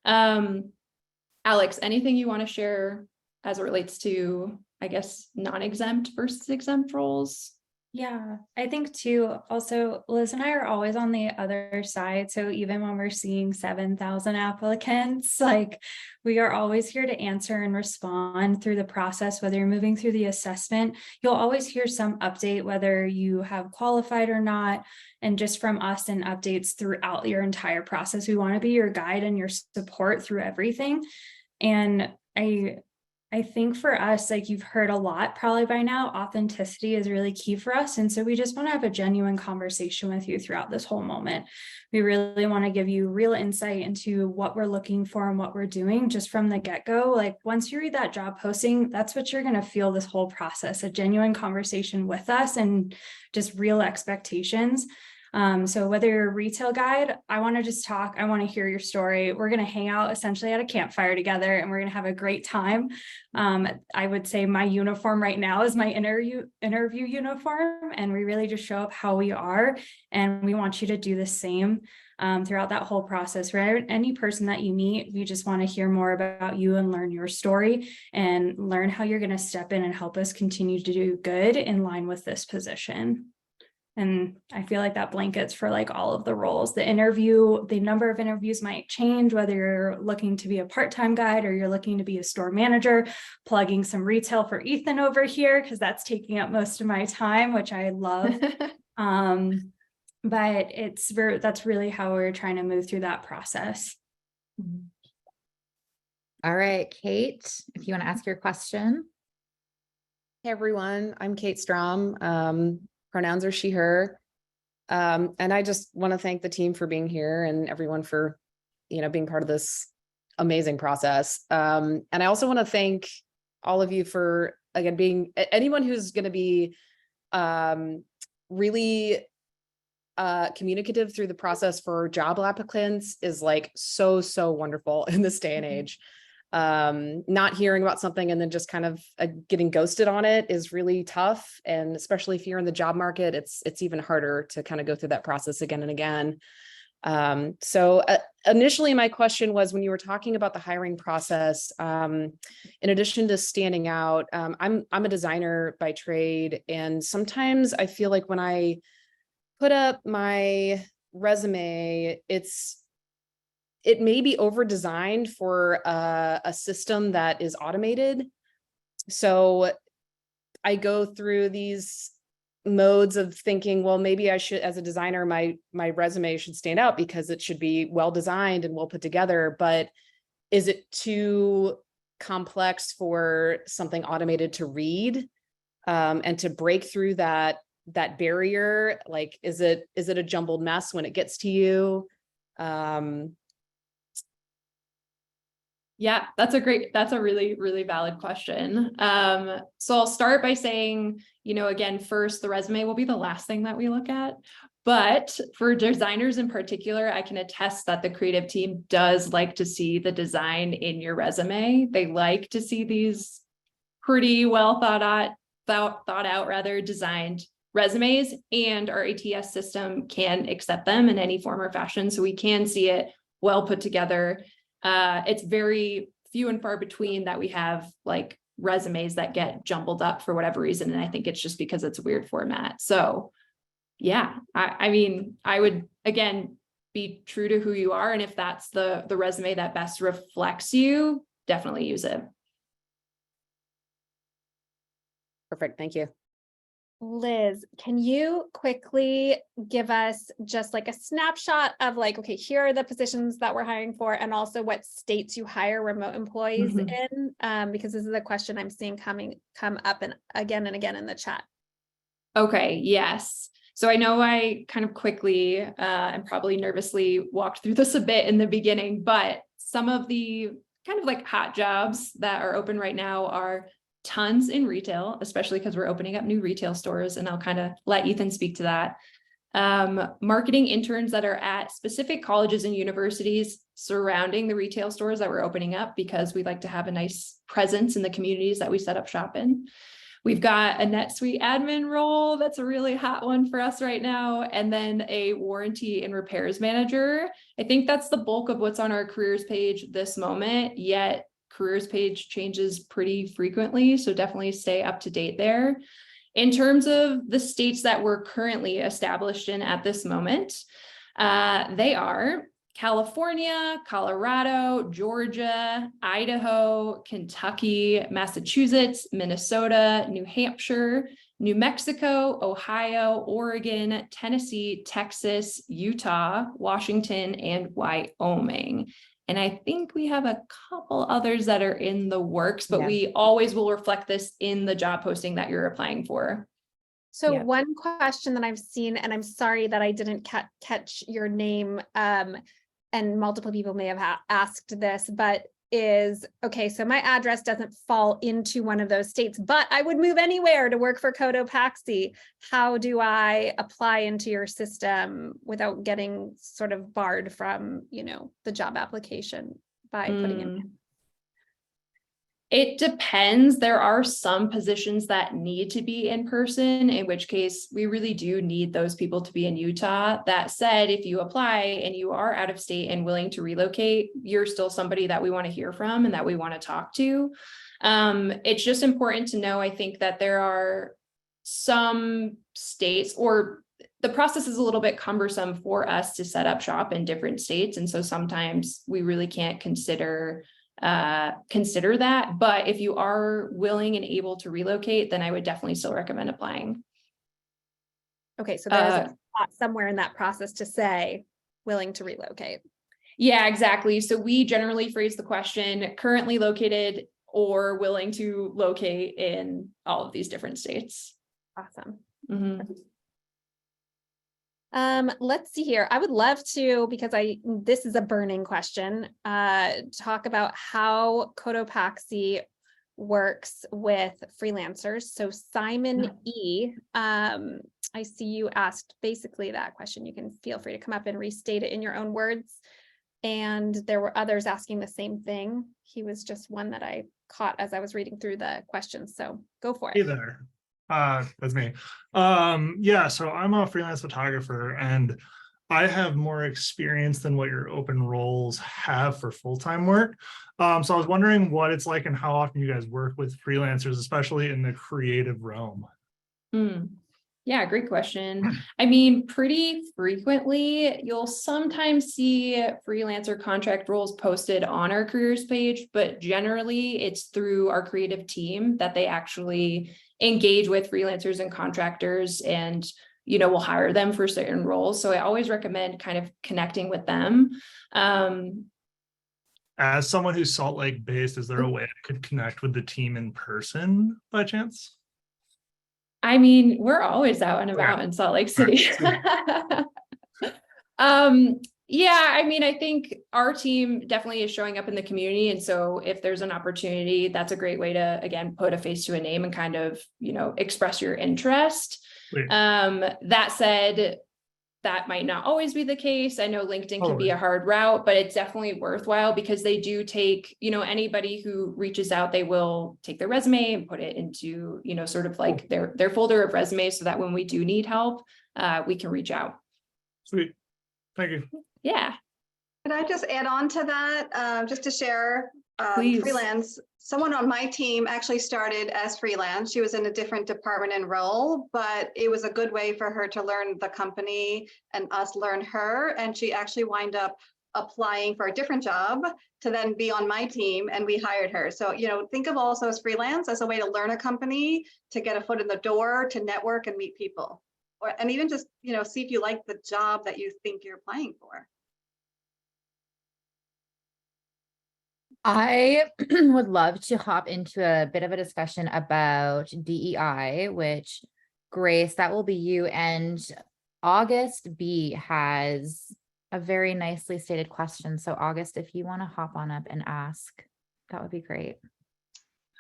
Alex, anything you want to share as it relates to, I guess, non-exempt versus exempt roles? Yeah, I think too, also Liz and I are always on the other side. So even when we're seeing 7,000 applicants, like we are always here to answer and respond through the process, whether you're moving through the assessment, you'll always hear some update, whether you have qualified or not. And just from us and updates throughout your entire process. We want to be your guide and your support through everything. And I think for us, like you've heard a lot probably by now, authenticity is really key for us. And so we just want to have a genuine conversation with you throughout this whole moment. We really want to give you real insight into what we're looking for and what we're doing just from the get-go. Like once you read that job posting, that's what you're going to feel this whole process, a genuine conversation with us and just real expectations. So whether you're a retail guide, I want to just talk, I want to hear your story. We're going to hang out essentially at a campfire together and we're going to have a great time. I would say my uniform right now is my interview uniform, and we really just show up how we are. And we want you to do the same throughout that whole process, right? Any person that you meet, we just want to hear more about you and learn your story and learn how you're going to step in and help us continue to do good in line with this position. And I feel like that blankets for like all of the roles. The number of interviews might change, whether you're looking to be a part-time guide or you're looking to be a store manager, plugging some retail for Ethan over here, because that's taking up most of my time, which I love. But that's really how we're trying to move through that process. All right, Kate, if you want to ask your question. Hey everyone, I'm Kate Strom. Pronouns are she, her. And I just want to thank the team for being here and everyone for, being part of this amazing process. And I also want to thank all of you for, again, being anyone who's going to be really communicative through the process for job applicants is like so wonderful in this day and age. Not hearing about something and then just kind of getting ghosted on it is really tough. And especially if you're in the job market, it's even harder to kind of go through that process again and again. So initially my question was, when you were talking about the hiring process, in addition to standing out, I'm a designer by trade. And sometimes I feel like when I put up my resume, it may be over-designed for a system that is automated. So I go through these modes of thinking, well, maybe I should, as a designer, my resume should stand out because it should be well-designed and well put together. But is it too complex for something automated to read and to break through that barrier? Like, is it a jumbled mess when it gets to you? Yeah, that's a really, really valid question. So I'll start by saying, again, first, the resume will be the last thing that we look at. But for designers in particular, I can attest that the creative team does like to see the design in your resume. They like to see these pretty well thought out, designed resumes, and our ATS system can accept them in any form or fashion. So we can see it well put together. It's very few and far between that we have like resumes that get jumbled up for whatever reason. And I think it's just because it's a weird format. So yeah, I mean, I would, again, be true to who you are. And if that's the resume that best reflects you, definitely use it. Perfect. Thank you. Liz, can you quickly give us just like a snapshot of like, okay, here are the positions that we're hiring for, and also what states you hire remote employees in? Because this is a question I'm seeing come up and again in the chat. Okay, yes. So I know I kind of quickly and probably nervously walked through this a bit in the beginning, but some of the kind of like hot jobs that are open right now are tons in retail, especially because we're opening up new retail stores, and I'll kind of let Ethan speak to that. Marketing interns that are at specific colleges and universities surrounding the retail stores that we're opening up, because we like to have a nice presence in the communities that we set up shop in. We've got a NetSuite admin role. That's a really hot one for us right now. And then a warranty and repairs manager. I think that's the bulk of what's on our careers page this moment, yet careers page changes pretty frequently. So definitely stay up to date there. In terms of the states that we're currently established in at this moment, they are California, Colorado, Georgia, Idaho, Kentucky, Massachusetts, Minnesota, New Hampshire, New Mexico, Ohio, Oregon, Tennessee, Texas, Utah, Washington, and Wyoming. And I think we have a couple others that are in the works, but we always will reflect this in the job posting that you're applying for. So one question that I've seen, and I'm sorry that I didn't catch your name, and multiple people may have asked this, but is, okay, so my address doesn't fall into one of those states, but I would move anywhere to work for Cotopaxi. How do I apply into your system without getting sort of barred from, you know, the job application by putting in? It depends. There are some positions that need to be in person, in which case we really do need those people to be in Utah. That said, if you apply and you are out of state and willing to relocate, you're still somebody that we want to hear from and that we want to talk to. It's just important to know, I think, that there are some states, or the process is a little bit cumbersome for us to set up shop in different states. And so sometimes we really can't consider that. But if you are willing and able to relocate, then I would definitely still recommend applying. Okay, so there's a spot somewhere in that process to say willing to relocate. Yeah, exactly. So we generally phrase the question currently located or willing to locate in all of these different states. Awesome. Mm-hmm. Let's see here. I would love to, because this is a burning question, talk about how Cotopaxi works with freelancers. So Simon E, I see you asked basically that question. You can feel free to come up and restate it in your own words. And there were others asking the same thing. He was just one that I caught as I was reading through the questions. So go for it. Hey there. That's me. Yeah, so I'm a freelance photographer and I have more experience than what your open roles have for full-time work. So I was wondering what it's like and how often you guys work with freelancers, especially in the creative realm. Yeah, great question. I mean, pretty frequently, you'll sometimes see freelancer contract roles posted on our careers page, but generally it's through our creative team that they actually engage with freelancers and contractors and, you know, we'll hire them for certain roles. So I always recommend kind of connecting with them. As someone who's Salt Lake based, is there a way I could connect with the team in person by chance? I mean, we're always out and about in Salt Lake City. Yeah, I mean, I think our team definitely is showing up in the community. And so if there's an opportunity, that's a great way to, again, put a face to a name and kind of, you know, express your interest. That said, that might not always be the case. I know LinkedIn can be a hard route, but it's definitely worthwhile because they do take, you know, anybody who reaches out, they will take their resume and put it into, you know, sort of like their folder of resumes so that when we do need help, we can reach out. Sweet. Thank you. Yeah. Can I just add on to that, just to share Please. freelance. Someone on my team actually started as freelance. She was in a different department and role, but it was a good way for her to learn the company and us learn her. And she actually wound up applying for a different job to then be on my team, and we hired her. So, think of also as freelance as a way to learn a company, to get a foot in the door, to network and meet people, and even just, see if you like the job that you think you're applying for. I would love to hop into a bit of a discussion about DEI, which, Grace, that will be you. And August B has a very nicely stated question. So August, if you want to hop on up and ask, that would be great.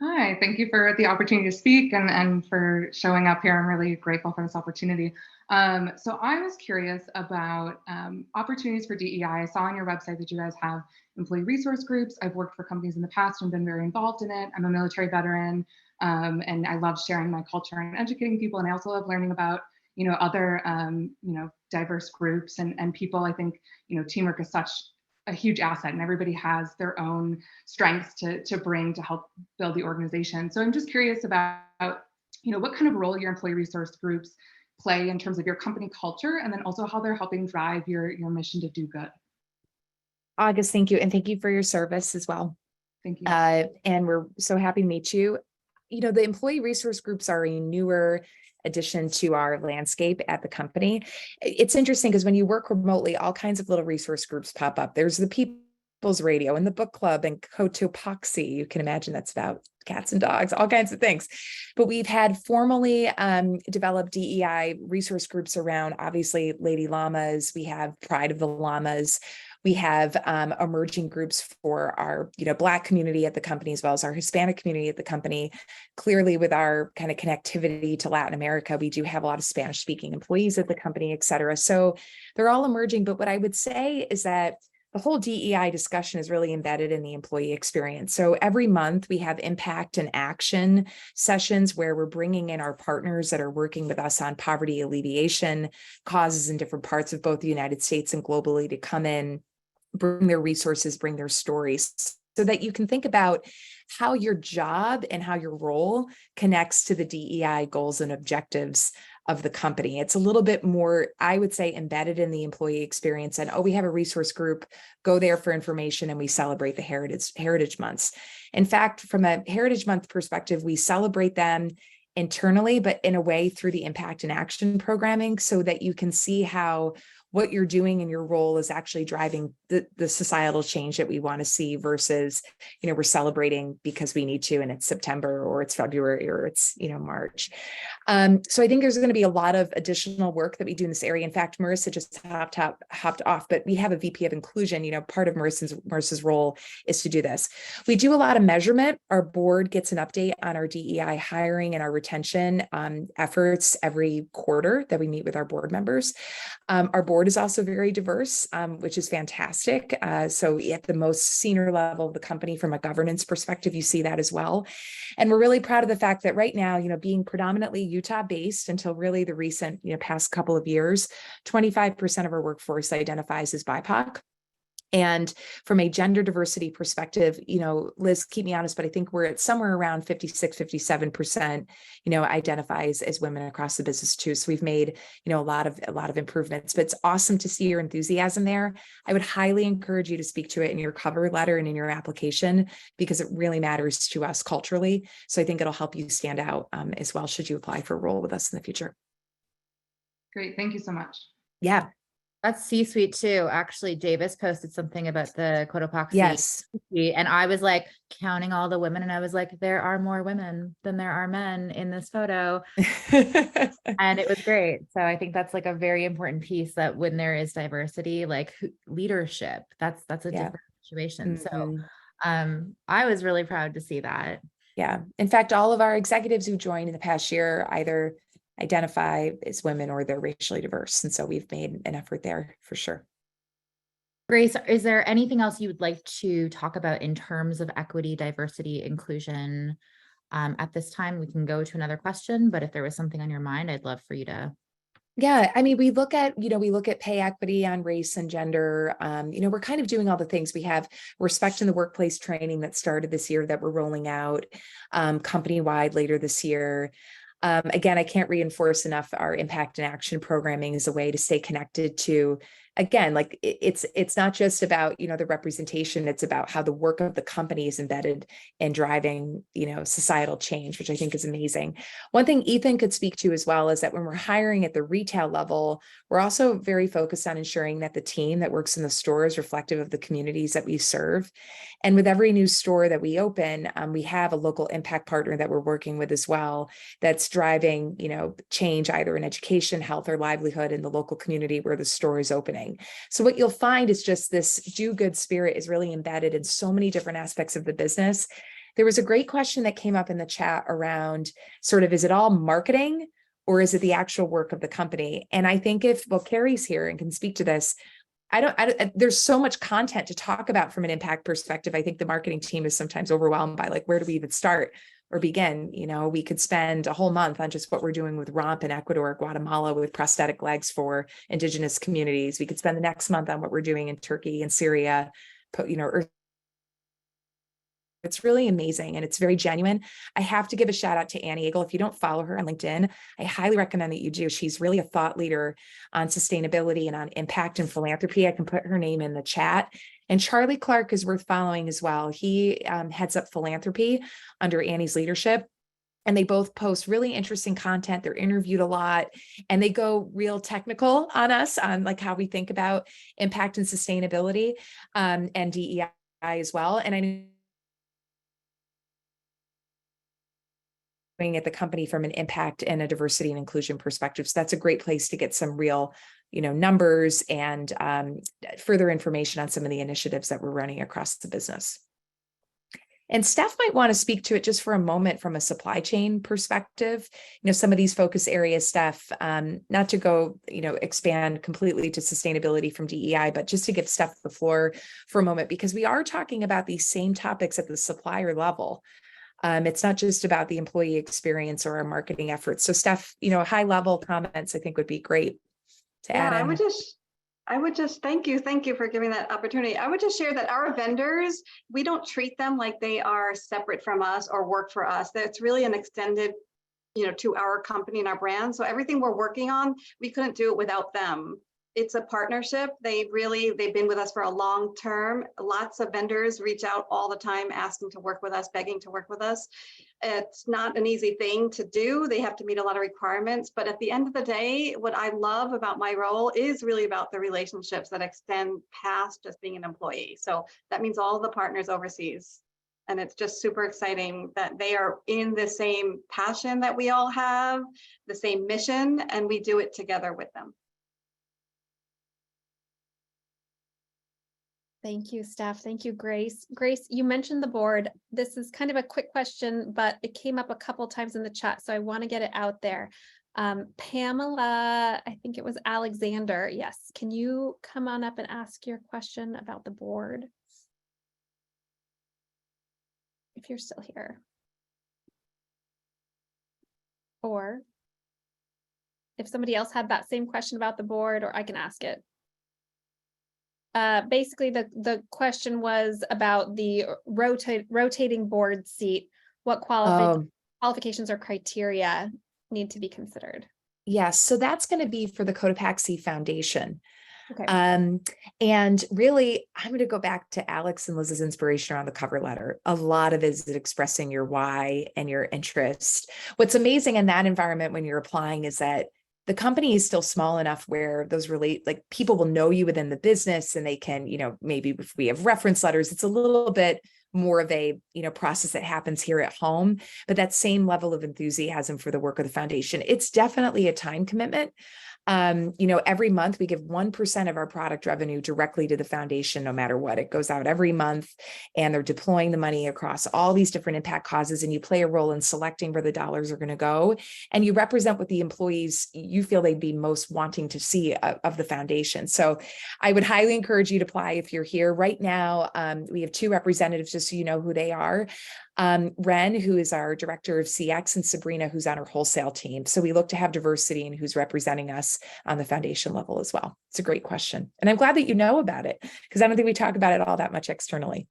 Hi, thank you for the opportunity to speak and for showing up here. I'm really grateful for this opportunity. So I was curious about opportunities for DEI. I saw on your website that you guys have employee resource groups. I've worked for companies in the past and been very involved in it. I'm a military veteran, and I love sharing my culture and educating people. And I also love learning about, other, diverse groups and people. I think, teamwork is such a huge asset, and everybody has their own strengths to bring to help build the organization. So I'm just curious about, what kind of role your employee resource groups play in terms of your company culture, and then also how they're helping drive your mission to do good. August, thank you. And thank you for your service as well. Thank you. And we're so happy to meet you. The employee resource groups are a newer addition to our landscape at the company. It's interesting because when you work remotely, all kinds of little resource groups pop up. There's the People's Radio and the book club and Cotopaxi. You can imagine that's about cats and dogs, all kinds of things. But we've had formally developed DEI resource groups around, obviously, Lady Llamas. We have Pride of the Llamas. We have emerging groups for our, Black community at the company, as well as our Hispanic community at the company. Clearly, with our kind of connectivity to Latin America, we do have a lot of Spanish-speaking employees at the company, et cetera. So they're all emerging. But what I would say is that the whole DEI discussion is really embedded in the employee experience. So every month we have impact and action sessions where we're bringing in our partners that are working with us on poverty alleviation causes in different parts of both the United States and globally to come in, bring their resources, bring their stories, so that you can think about how your job and how your role connects to the DEI goals and objectives of the company. It's a little bit more, I would say, embedded in the employee experience. And, we have a resource group, go there for information, and we celebrate the Heritage Months. In fact, from a Heritage Month perspective, we celebrate them internally, but in a way through the impact and action programming, so that you can see how what you're doing in your role is actually driving the societal change that we want to see versus, we're celebrating because we need to, and it's September or it's February or it's, March. So I think there's going to be a lot of additional work that we do in this area. In fact, Marissa just hopped off, but we have a VP of inclusion. Part of Marissa's role is to do this. We do a lot of measurement. Our board gets an update on our DEI hiring and our retention efforts every quarter that we meet with our board members. Our board is also very diverse, which is fantastic. So at the most senior level of the company, from a governance perspective, you see that as well. And we're really proud of the fact that right now, being predominantly Utah-based until really the recent, past couple of years, 25% of our workforce identifies as BIPOC. And from a gender diversity perspective, Liz, keep me honest, but I think we're at somewhere around 56, 57%, identifies as women across the business too. So we've made, a lot of improvements, but it's awesome to see your enthusiasm there. I would highly encourage you to speak to it in your cover letter and in your application, because it really matters to us culturally. So I think it'll help you stand out as well, should you apply for a role with us in the future. Great. Thank you so much. Yeah. That's C-suite too. Actually, Davis posted something about the Cotopaxi. Yes. And I was like counting all the women, and I was like, there are more women than there are men in this photo. And it was great. So I think that's like a very important piece, that when there is diversity, like leadership, that's a different situation. Mm-hmm. So I was really proud to see that. Yeah. In fact, all of our executives who joined in the past year either identify as women or they're racially diverse. And so we've made an effort there for sure. Grace, is there anything else you would like to talk about in terms of equity, diversity, inclusion? At this time, we can go to another question, but if there was something on your mind, I'd love for you to Yeah, I mean, we look at, we look at pay equity on race and gender. We're kind of doing all the things. We have respect in the workplace training that started this year that we're rolling out company-wide later this year. Again, I can't reinforce enough our impact and action programming is a way to stay connected to, again, like it's not just about, the representation, it's about how the work of the company is embedded in driving, societal change, which I think is amazing. One thing Ethan could speak to as well is that when we're hiring at the retail level, we're also very focused on ensuring that the team that works in the store is reflective of the communities that we serve. And with every new store that we open, we have a local impact partner that we're working with as well that's driving, change either in education, health, or livelihood in the local community where the store is opening. So what you'll find is just this do-good spirit is really embedded in so many different aspects of the business. There was a great question that came up in the chat around sort of, is it all marketing or is it the actual work of the company? And I think Carrie's here and can speak to this, there's so much content to talk about from an impact perspective. I think the marketing team is sometimes overwhelmed by like, where do we even start or begin? We could spend a whole month on just what we're doing with ROMP in Ecuador, Guatemala with prosthetic legs for indigenous communities. We could spend the next month on what we're doing in Turkey and Syria, it's really amazing and it's very genuine. I have to give a shout out to Annie Eagle. If you don't follow her on LinkedIn, I highly recommend that you do. She's really a thought leader on sustainability and on impact and philanthropy. I can put her name in the chat. And Charlie Clark is worth following as well. He heads up philanthropy under Annie's leadership. And they both post really interesting content. They're interviewed a lot and they go real technical on us on like how we think about impact and sustainability and DEI as well. And I know at the company from an impact and a diversity and inclusion perspective. So that's a great place to get some real, numbers and further information on some of the initiatives that we're running across the business. And Steph might want to speak to it just for a moment from a supply chain perspective. Some of these focus areas, Steph, not to go, expand completely to sustainability from DEI, but just to give Steph the floor for a moment, because we are talking about these same topics at the supplier level. It's not just about the employee experience or our marketing efforts. So Steph, high level comments, I think would be great to add in. I would just thank you for giving that opportunity. I would just share that our vendors, we don't treat them like they are separate from us or work for us. That's really an extended, to our company and our brand. So everything we're working on, we couldn't do it without them. It's a partnership. They've been with us for a long term. Lots of vendors reach out all the time, asking to work with us, begging to work with us. It's not an easy thing to do. They have to meet a lot of requirements, but at the end of the day, what I love about my role is really about the relationships that extend past just being an employee. So that means all the partners overseas. And it's just super exciting that they are in the same passion that we all have, the same mission, and we do it together with them. Thank you, Steph. Thank you, Grace. Grace, you mentioned the board. This is kind of a quick question, but it came up a couple times in the chat, so I want to get it out there. Pamela, I think it was Alexander. Yes. Can you come on up and ask your question about the board? If you're still here. Or if somebody else had that same question about the board, or I can ask it. Basically, the question was about the rotating board seat. What qualifications or criteria need to be considered? Yes, so that's going to be for the Cotopaxi Foundation. Okay. And really, I'm going to go back to Alex and Liz's inspiration around the cover letter. A lot of it is expressing your why and your interest. What's amazing in that environment when you're applying is that the company is still small enough where those like people will know you within the business and they can, maybe if we have reference letters, it's a little bit more of a, process that happens here at home, but that same level of enthusiasm for the work of the foundation, it's definitely a time commitment. Every month we give 1% of our product revenue directly to the foundation, no matter what. It goes out every month and they're deploying the money across all these different impact causes, and you play a role in selecting where the dollars are going to go. And you represent what the employees you feel they'd be most wanting to see of the foundation. So I would highly encourage you to apply if you're here right now. We have 2 representatives just just so you know who they are. Ren, who is our director of CX, and Sabrina, who's on our wholesale team. So we look to have diversity in who's representing us on the foundation level as well. It's a great question. And I'm glad that you know about it, because I don't think we talk about it all that much externally.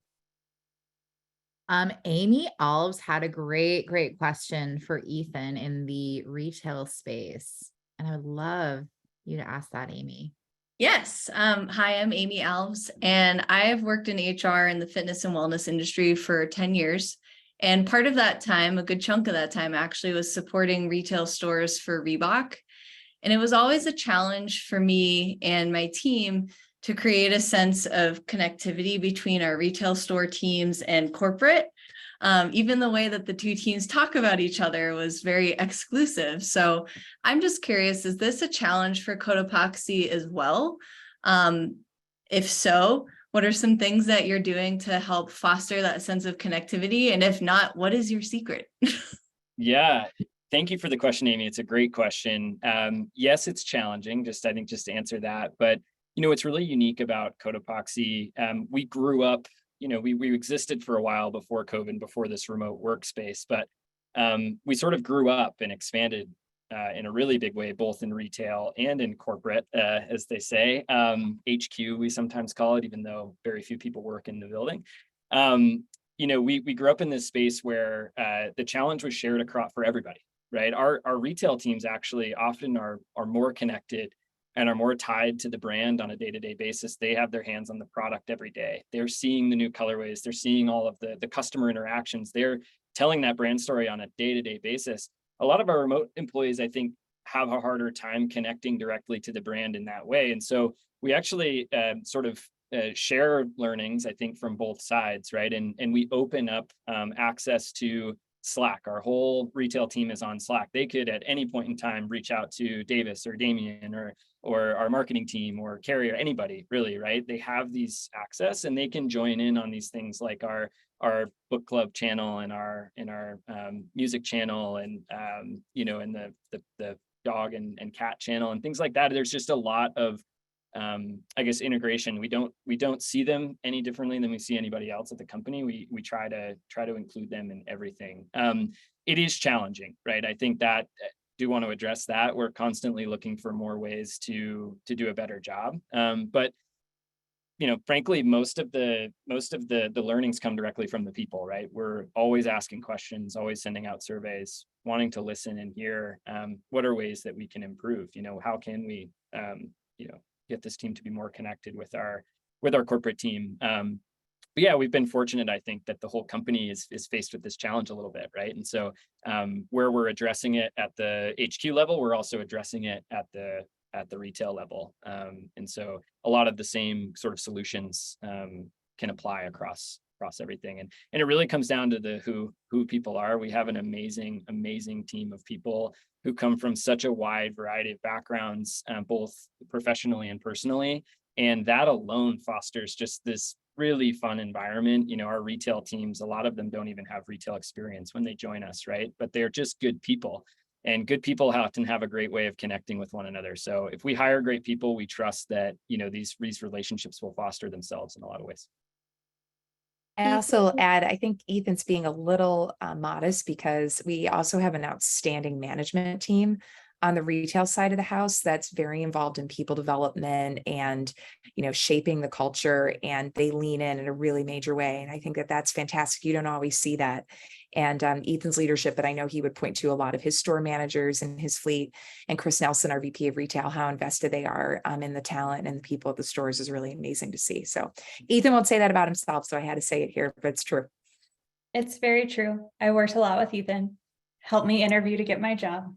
Amy Alves had a great question for Ethan in the retail space. And I would love you to ask that, Amy. Yes. Hi, I'm Amy Alves, and I have worked in HR in the fitness and wellness industry for 10 years. And part of that time, a good chunk of that time actually, was supporting retail stores for Reebok. And it was always a challenge for me and my team to create a sense of connectivity between our retail store teams and corporate. Even the way that the two teams talk about each other was very exclusive. So I'm just curious, is this a challenge for Cotopaxi as well? If so, what are some things that you're doing to help foster that sense of connectivity? And if not, what is your secret? Yeah, thank you for the question, Amy. It's a great question. Yes, it's challenging, I think just to answer that. But, what's really unique about Cotopaxi, we grew up, we existed for a while before COVID, before this remote workspace, but we sort of grew up and expanded in a really big way, both in retail and in corporate, as they say. HQ, we sometimes call it, even though very few people work in the building. We grew up in this space where the challenge was shared across for everybody, right? Our retail teams actually often are more connected and are more tied to the brand on a day-to-day basis. They have their hands on the product every day. They're seeing the new colorways. They're seeing all of the customer interactions. They're telling that brand story on a day-to-day basis. A lot of our remote employees, I think, have a harder time connecting directly to the brand in that way. And so we actually share learnings, I think, from both sides, right? And we open up access to Slack. Our whole retail team is on Slack. They could at any point in time reach out to Davis or Damien or our marketing team or Carrie or anybody, really, right? They have these access and they can join in on these things like our book club channel and our music channel and and the dog and cat channel and things like that. There's just a lot of integration. We don't see them any differently than we see anybody else at the company. We try to include them in everything. It is challenging, right? I think that do want to address that. We're constantly looking for more ways to do a better job. But frankly, most of the learnings come directly from the people, right? We're always asking questions, always sending out surveys, wanting to listen and hear what are ways that we can improve. How can we get this team to be more connected with our corporate team. But yeah, we've been fortunate, I think, that the whole company is faced with this challenge a little bit, right? And so where we're addressing it at the HQ level, we're also addressing it at the retail level. And so a lot of the same sort of solutions can apply across everything. And it really comes down to the who people are. We have an amazing team of people who come from such a wide variety of backgrounds, both professionally and personally. And that alone fosters just this really fun environment. Our retail teams, a lot of them don't even have retail experience when they join us, right? But they're just good people. And good people often have a great way of connecting with one another. So if we hire great people, we trust that, these relationships will foster themselves in a lot of ways. I also add, I think Ethan's being a little modest because we also have an outstanding management team on the retail side of the house that's very involved in people development and, shaping the culture, and they lean in a really major way. And I think that that's fantastic. You don't always see that. And Ethan's leadership, but I know he would point to a lot of his store managers and his fleet, and Chris Nelson, our VP of retail, how invested they are in the talent and the people at the stores is really amazing to see. So Ethan won't say that about himself, so I had to say it here, but it's true. It's very true. I worked a lot with Ethan. Helped me interview to get my job.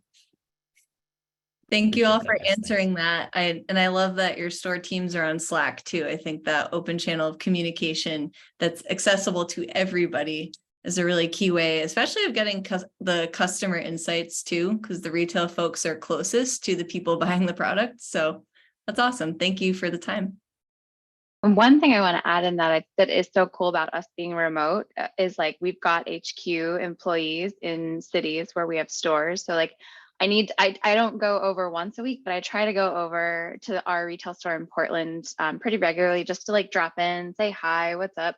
Thank you all for answering that. I love that your store teams are on Slack too. I think that open channel of communication that's accessible to everybody is a really key way, especially of getting the customer insights too, because the retail folks are closest to the people buying the product. So that's awesome. Thank you for the time. One thing I want to add in that is so cool about us being remote is we've got HQ employees in cities where we have stores. So I don't go over once a week, but I try to go over to our retail store in Portland pretty regularly just to drop in, say hi, what's up.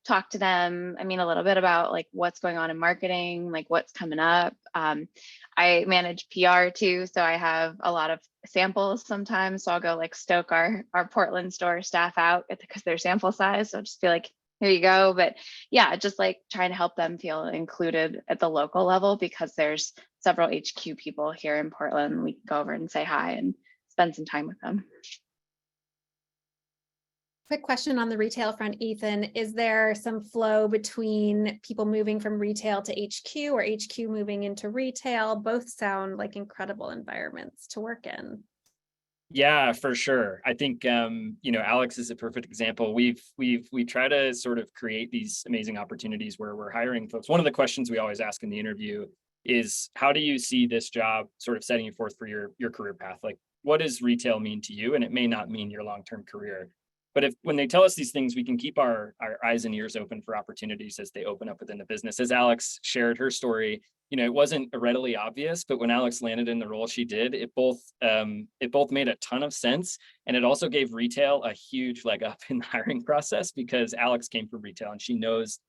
talk to them. I mean, a little bit about like what's going on in marketing, like what's coming up. I manage PR too, so I have a lot of samples sometimes. So I'll go like stoke our Portland store staff out because they're sample size. So I'll just be like, here you go. But yeah, just like trying to help them feel included at the local level, because there's several HQ people here in Portland. We can go over and say hi and spend some time with them. Quick question on the retail front, Ethan. Is there some flow between people moving from retail to HQ or HQ moving into retail? Both sound like incredible environments to work in. Yeah, for sure. I think Alex is a perfect example. We try to sort of create these amazing opportunities where we're hiring folks. One of the questions we always ask in the interview is, how do you see this job sort of setting you forth for your career path? Like, what does retail mean to you? And it may not mean your long-term career. But when they tell us these things, we can keep our eyes and ears open for opportunities as they open up within the business. As Alex shared her story, it wasn't readily obvious, but when Alex landed in the role she did, it both made a ton of sense. And it also gave retail a huge leg up in the hiring process, because Alex came from retail and she knows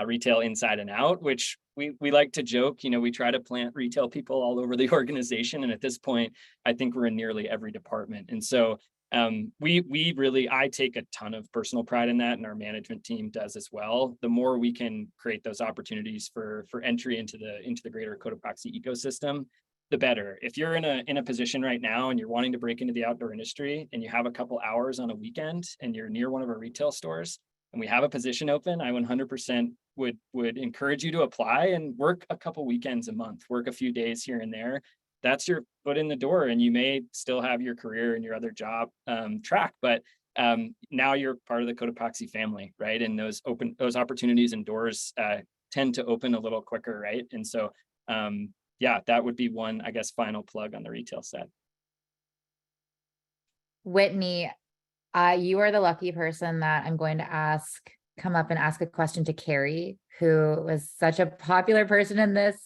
retail inside and out, which we like to joke, we try to plant retail people all over the organization. And at this point, I think we're in nearly every department. And so I take a ton of personal pride in that, and our management team does as well. The more we can create those opportunities for entry into the greater Cotopaxi ecosystem, the better. If you're in a position right now and you're wanting to break into the outdoor industry and you have a couple hours on a weekend and you're near one of our retail stores and we have a position open, I 100% would encourage you to apply and work a couple weekends a month, work a few days here and there. That's your foot in the door, and you may still have your career and your other job track, but now you're part of the Cotopaxi family, right? And those opportunities and doors tend to open a little quicker, right? And so, yeah, that would be one, I guess, final plug on the retail set. Whitney, you are the lucky person that I'm going to come up and ask a question to Carrie, who was such a popular person in this.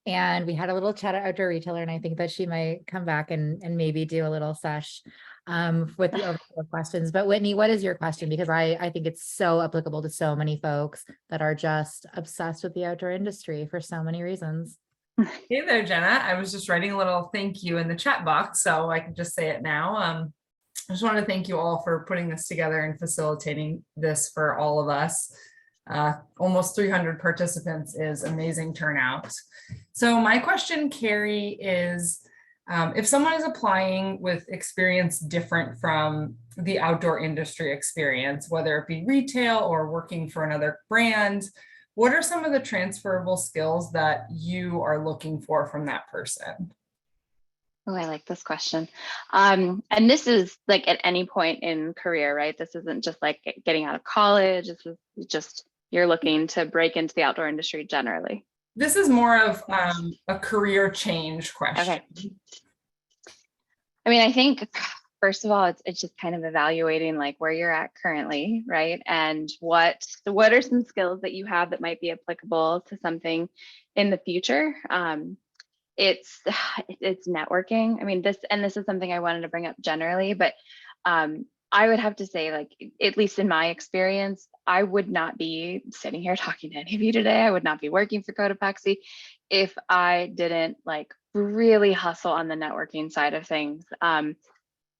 And we had a little chat at Outdoor Retailer, and I think that she might come back and maybe do a little sesh with the overflow questions. But Whitney, what is your question? Because I think it's so applicable to so many folks that are just obsessed with the outdoor industry for so many reasons. Hey there, Jenna. I was just writing a little thank you in the chat box, so I can just say it now. I just want to thank you all for putting this together and facilitating this for all of us. Almost 300 participants is amazing turnout. So my question, Carrie, is if someone is applying with experience different from the outdoor industry experience, whether it be retail or working for another brand, what are some of the transferable skills that you are looking for from that person? Oh, I like this question. And this is like at any point in career, right? This isn't just like getting out of college. This is just, you're looking to break into the outdoor industry generally. This is more of a career change question. Okay. I mean, I think, first of all, it's just kind of evaluating like where you're at currently, right? And what are some skills that you have that might be applicable to something in the future? It's networking. I mean, this is something I wanted to bring up generally, but I would have to say, like, at least in my experience, I would not be sitting here talking to any of you today. I would not be working for Cotopaxi if I didn't like really hustle on the networking side of things. And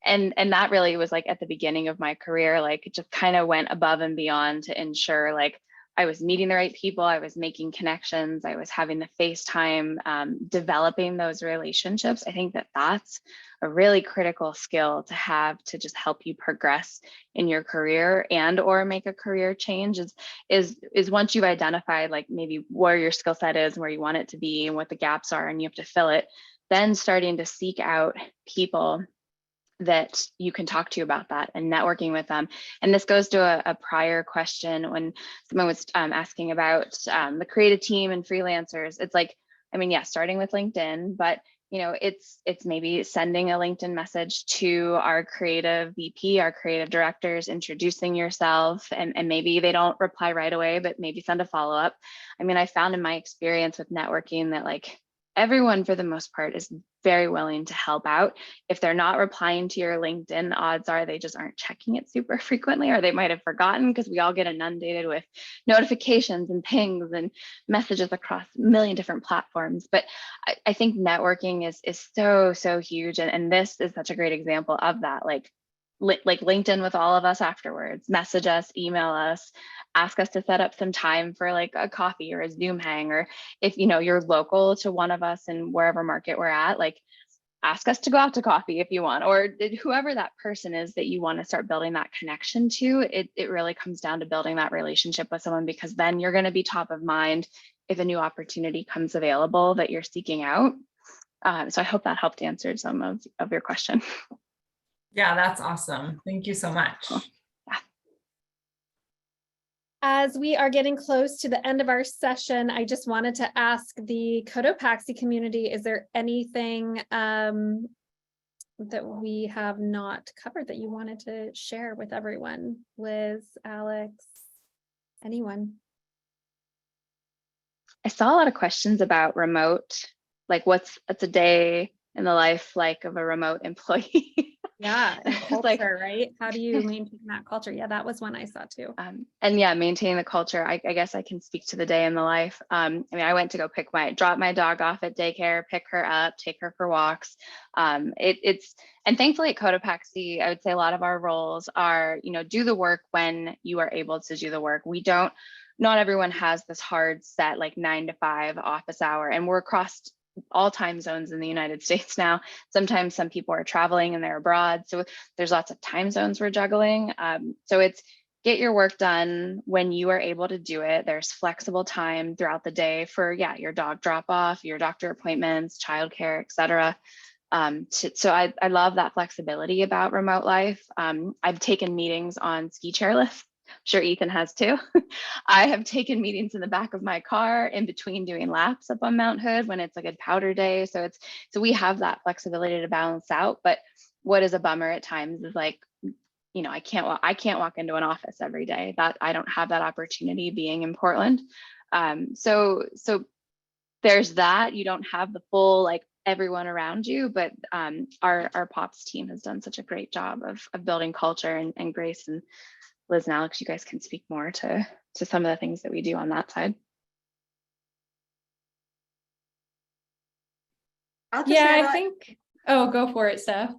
that really was like at the beginning of my career, like it just kind of went above and beyond to ensure like I was meeting the right people, I was making connections, I was having the FaceTime, developing those relationships. I think that that's a really critical skill to have to just help you progress in your career and or make a career change is once you've identified like maybe where your skill set is, where you want it to be and what the gaps are, and you have to fill it, then starting to seek out people that you can talk to about that and networking with them. And this goes to a prior question when someone was asking about the creative team and freelancers. It's like, I mean, yeah, starting with LinkedIn, but it's maybe sending a LinkedIn message to our creative VP, our creative directors, introducing yourself, and maybe they don't reply right away, but maybe send a follow-up. I mean, I found in my experience with networking that like everyone for the most part is very willing to help out. If they're not replying to your LinkedIn, odds are they just aren't checking it super frequently, or they might have forgotten, because we all get inundated with notifications and pings and messages across a million different platforms. But I think networking is so huge. And this is such a great example of that. Like LinkedIn with all of us afterwards, message us, email us, ask us to set up some time for like a coffee or a Zoom hang, or if you're local to one of us in wherever market we're at, like ask us to go out to coffee if you want, or whoever that person is that you want to start building that connection to. It really comes down to building that relationship with someone, because then you're going to be top of mind if a new opportunity comes available that you're seeking out. So I hope that helped answer some of your question. Yeah, that's awesome. Thank you so much. Cool. As we are getting close to the end of our session, I just wanted to ask the Cotopaxi community, is there anything that we have not covered that you wanted to share with everyone? Liz, Alex, anyone? I saw a lot of questions about remote, like what's a day in the life like of a remote employee. Yeah, and culture, like, right? How do you maintain that culture? Yeah, that was one I saw too. And yeah, maintaining the culture. I guess I can speak to the day in the life. I mean, I went to go drop my dog off at daycare, pick her up, take her for walks. And thankfully at Cotopaxi, I would say a lot of our roles are, do the work when you are able to do the work. Not everyone has this hard set like 9 to 5 office hour, and we're across all time zones in the United States now. Sometimes some people are traveling and they're abroad, so there's lots of time zones we're juggling. So it's get your work done when you are able to do it. There's flexible time throughout the day for your dog drop off, your doctor appointments, childcare, etc. So I love that flexibility about remote life. I've taken meetings on ski chairlifts. I'm sure Ethan has too. I have taken meetings in the back of my car in between doing laps up on Mount Hood when it's a good powder day. So we have that flexibility to balance out. But what is a bummer at times is like, I can't walk into an office every day. That I don't have that opportunity being in Portland. So there's that. You don't have the full like everyone around you, but our POPs team has done such a great job of building culture, and Grace and Liz and Alex, you guys can speak more to some of the things that we do on that side. I think, go for it, Steph.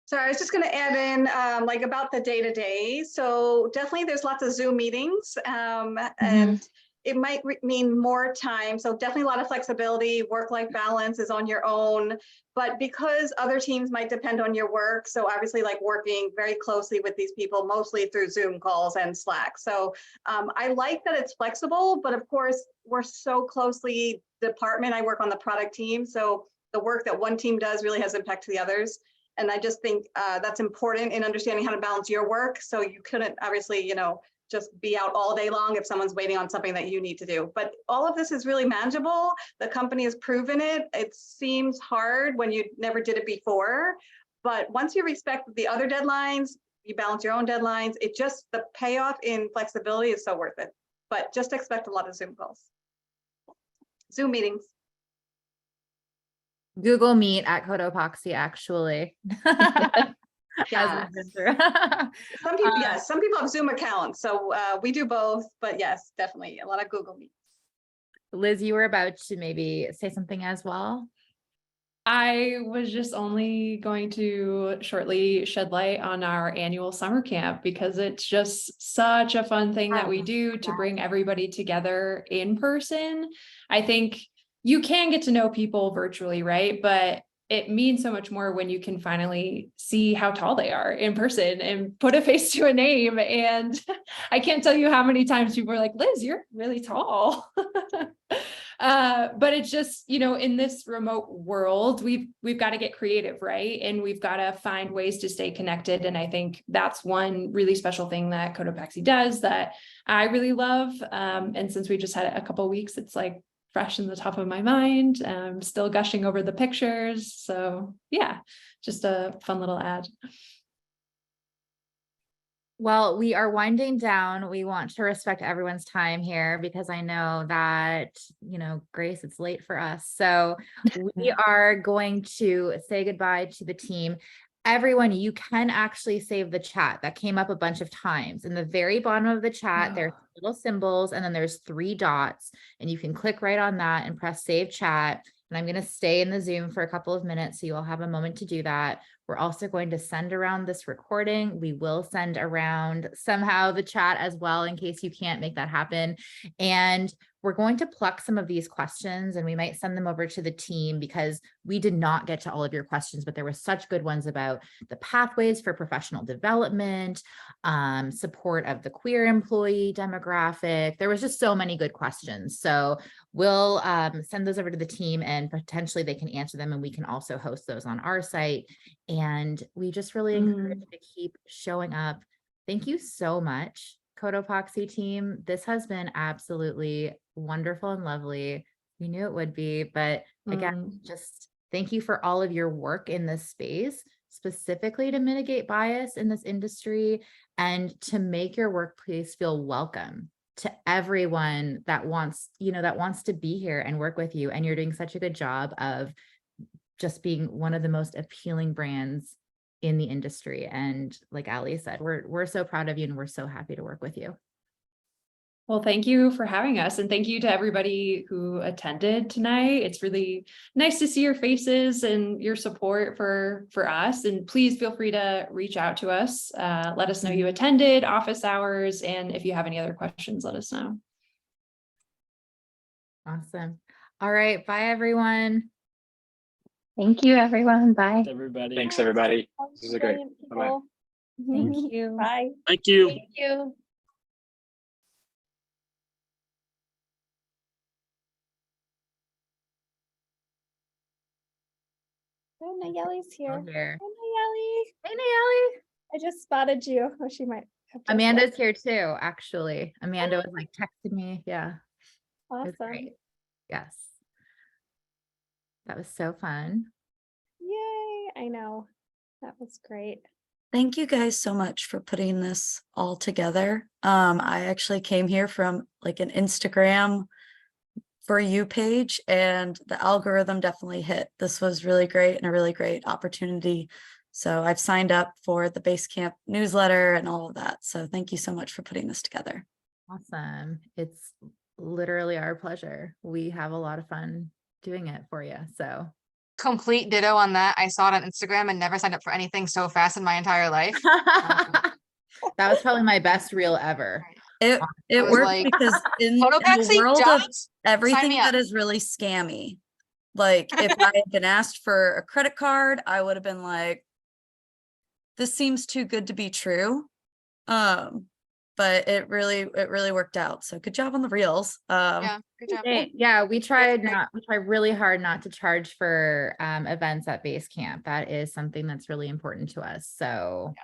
Sorry, I was just going to add in like about the day-to-day. So definitely there's lots of Zoom meetings and it might mean more time. So definitely a lot of flexibility, work-life balance is on your own, but because other teams might depend on your work. So obviously like working very closely with these people, mostly through Zoom calls and Slack. So I like that it's flexible, but of course we're so closely department. I work on the product team. So the work that one team does really has impact to the others. And I just think that's important in understanding how to balance your work. So you couldn't obviously, just be out all day long if someone's waiting on something that you need to do. But all of this is really manageable. The company has proven it. It seems hard when you never did it before. But once you respect the other deadlines, you balance your own deadlines, the payoff in flexibility is so worth it. But just expect a lot of Zoom calls, Zoom meetings. Google Meet at Cotopaxi, actually. Yeah. Some people have Zoom accounts, so we do both, but yes, definitely a lot of Google Meets. Liz, you were about to maybe say something as well. I was just only going to shortly shed light on our annual summer camp, because it's just such a fun thing that we do to bring everybody together in person. I think you can get to know people virtually, right? But it means so much more when you can finally see how tall they are in person and put a face to a name. And I can't tell you how many times people are like, Liz, you're really tall. But it's just, in this remote world, we've got to get creative, right? And we've got to find ways to stay connected. And I think that's one really special thing that Cotopaxi does that I really love. And since we just had it a couple of weeks, it's like fresh in the top of my mind. Still gushing over the pictures. So yeah, just a fun little ad. Well, we are winding down. We want to respect everyone's time here because I know that, Grace, it's late for us. So we are going to say goodbye to the team. Everyone, you can actually save the chat. That came up a bunch of times. In the very bottom of the chat, there's little symbols and then there's 3 dots, and you can click right on that and press save chat. And I'm going to stay in the Zoom for a couple of minutes, so you'll have a moment to do that. We're also going to send around this recording. We will send around somehow the chat as well in case you can't make that happen. And we're going to pluck some of these questions and we might send them over to the team because we did not get to all of your questions, but there were such good ones about the pathways for professional development, support of the queer employee demographic. There was just so many good questions. So we'll send those over to the team and potentially they can answer them, and we can also host those on our site. And we just really encourage you to keep showing up. Thank you so much, Cotopaxi team. This has been absolutely wonderful and lovely. We knew it would be, but again, just thank you for all of your work in this space, specifically to mitigate bias in this industry and to make your workplace feel welcome to everyone that wants, that wants to be here and work with you. And you're doing such a good job of just being one of the most appealing brands in the industry. And like Ali said, we're so proud of you and we're so happy to work with you. Well, thank you for having us, and thank you to everybody who attended tonight. It's really nice to see your faces and your support for us. And please feel free to reach out to us. Let us know you attended, office hours, and if you have any other questions, let us know. Awesome. All right. Bye, everyone. Thank you, everyone. Bye. Everybody. Thanks, everybody. This is great. Bye-bye. Thank you. Bye. Thank you. Thank you. Oh, Nayeli's here. Here. Hi, Nayeli. Hey, Nayeli. I just spotted you. Oh, she might have just Amanda's left. here too, actually. Amanda was like texting me. Yeah. It was Awesome. great. Yes. That was so fun. Yay. I know. That was great. Thank you guys so much for putting this all together. I actually came here from like an Instagram For You page, and the algorithm definitely hit. This was really great and a really great opportunity. So I've signed up for the Basecamp newsletter and all of that. So thank you so much for putting this together. Awesome. It's literally our pleasure. We have a lot of fun doing it for you. So Complete ditto on that. I saw it on Instagram and never signed up for anything so fast in my entire life. that was probably my best reel ever. It was worked like, because in the Cotopaxi world of jobs? Sign everything me that up. is really scammy, like if I had been asked for a credit card, I would have been like, this seems too good to be true. But it really worked out. So good job on the reels. Yeah, good job. Yeah, we try really hard not to charge for events at Basecamp. That is something that's really important to us. So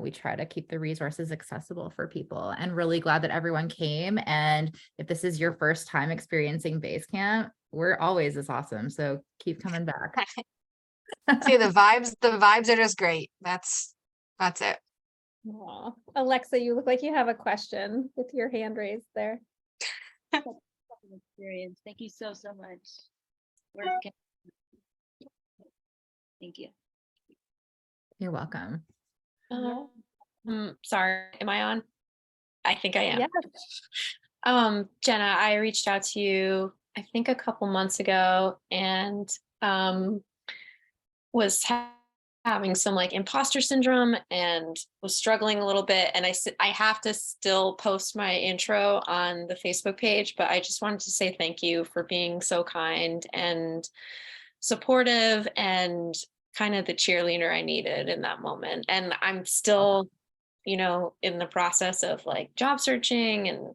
we try to keep the resources accessible for people, and really glad that everyone came. And if this is your first time experiencing Basecamp, we're always this awesome. So keep coming back. See, the vibes are just great. That's it. Aw. Alexa, you look like you have a question with your hand raised there. Experience. Thank you so much. Thank you. You're welcome. Sorry, am I on? I think I am. Yeah. Jenna, I reached out to you, I think a couple months ago, and was having some like imposter syndrome and was struggling a little bit. And I have to still post my intro on the Facebook page, but I just wanted to say thank you for being so kind and supportive and kind of the cheerleader I needed in that moment. And I'm still, in the process of like job searching and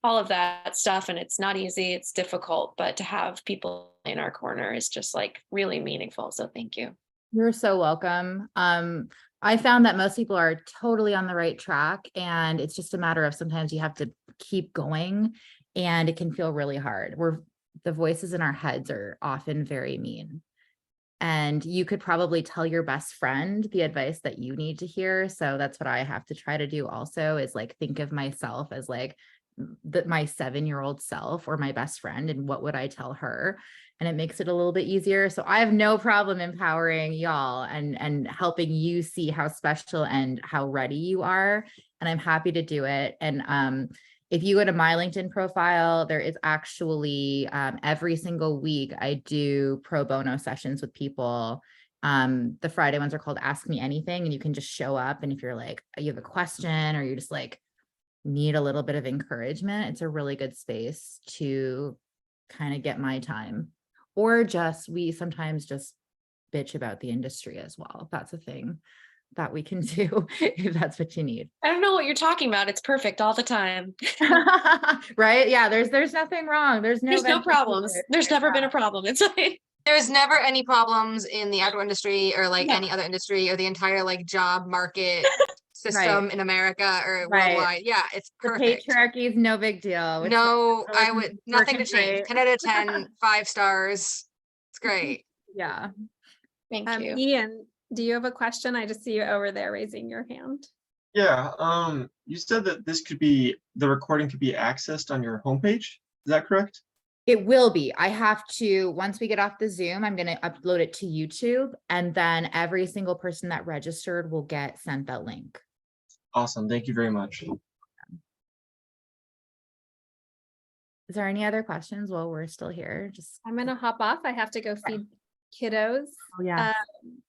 all of that stuff. And it's not easy, it's difficult, but to have people in our corner is just like really meaningful. So thank you. You're so welcome. I found that most people are totally on the right track, and it's just a matter of sometimes you have to keep going, and it can feel really hard. The voices in our heads are often very mean. And you could probably tell your best friend the advice that you need to hear. So that's what I have to try to do also, is like think of myself as like my 7-year-old self or my best friend, and what would I tell her? And it makes it a little bit easier. So I have no problem empowering y'all and helping you see how special and how ready you are. And I'm happy to do it. And if you go to my LinkedIn profile, there is actually every single week I do pro bono sessions with people. The Friday ones are called Ask Me Anything, and you can just show up. And if you're like, you have a question, or you're just like need a little bit of encouragement, it's a really good space to kind of get my time. Or just, we sometimes just bitch about the industry as well. That's a thing that we can do if that's what you need. I don't know what you're talking about. It's perfect all the time. Right? Yeah, there's nothing wrong. There's no problems. There's never been a problem. It's like There's never any problems in the outdoor industry or like any other industry or the entire like job market system in America or worldwide. Yeah, it's perfect. The patriarchy is no big deal. No, I would nothing to change. 10 out of 10, 5 stars. It's great. Yeah. Thank you. Ian, do you have a question? I just see you over there raising your hand. Yeah, you said that the recording could be accessed on your homepage. Is that correct? It will be. I have to, once we get off the Zoom, I'm going to upload it to YouTube, and then every single person that registered will get sent that link. Awesome. Thank you very much. Is there any other questions while we're still here? I'm going to hop off. I have to go feed kiddos. Oh, yeah.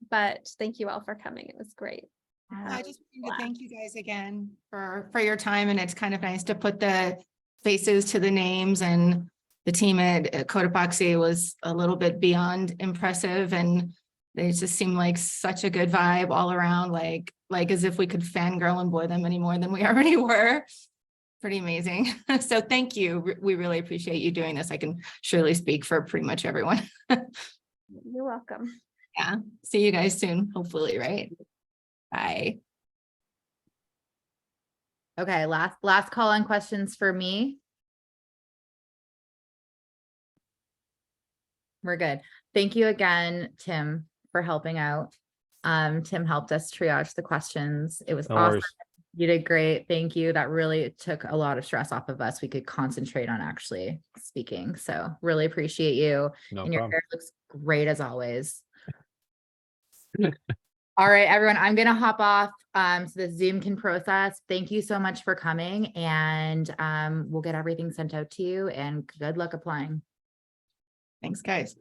But thank you all for coming. It was great. I just wanted to thank you guys again for your time, and it's kind of nice to put the faces to the names, and the team at Cotopaxi was a little bit beyond impressive, and they just seemed like such a good vibe all around, like as if we could fangirl and bore them any more than we already were. Pretty amazing. So thank you. We really appreciate you doing this. I can surely speak for pretty much everyone. You're welcome. Yeah. See you guys soon, hopefully, right? Bye. Okay, last call on questions for me. We're good. Thank you again, Tim, for helping out. Tim helped us triage the questions. It was awesome. worries. You did great. Thank you. That really took a lot of stress off of us. We could concentrate on actually speaking. So really appreciate you. No and your problem. hair looks great as always. All right, everyone, I'm going to hop off so the Zoom can process. Thank you so much for coming, and we'll get everything sent out to you, and good luck applying. Thanks, guys.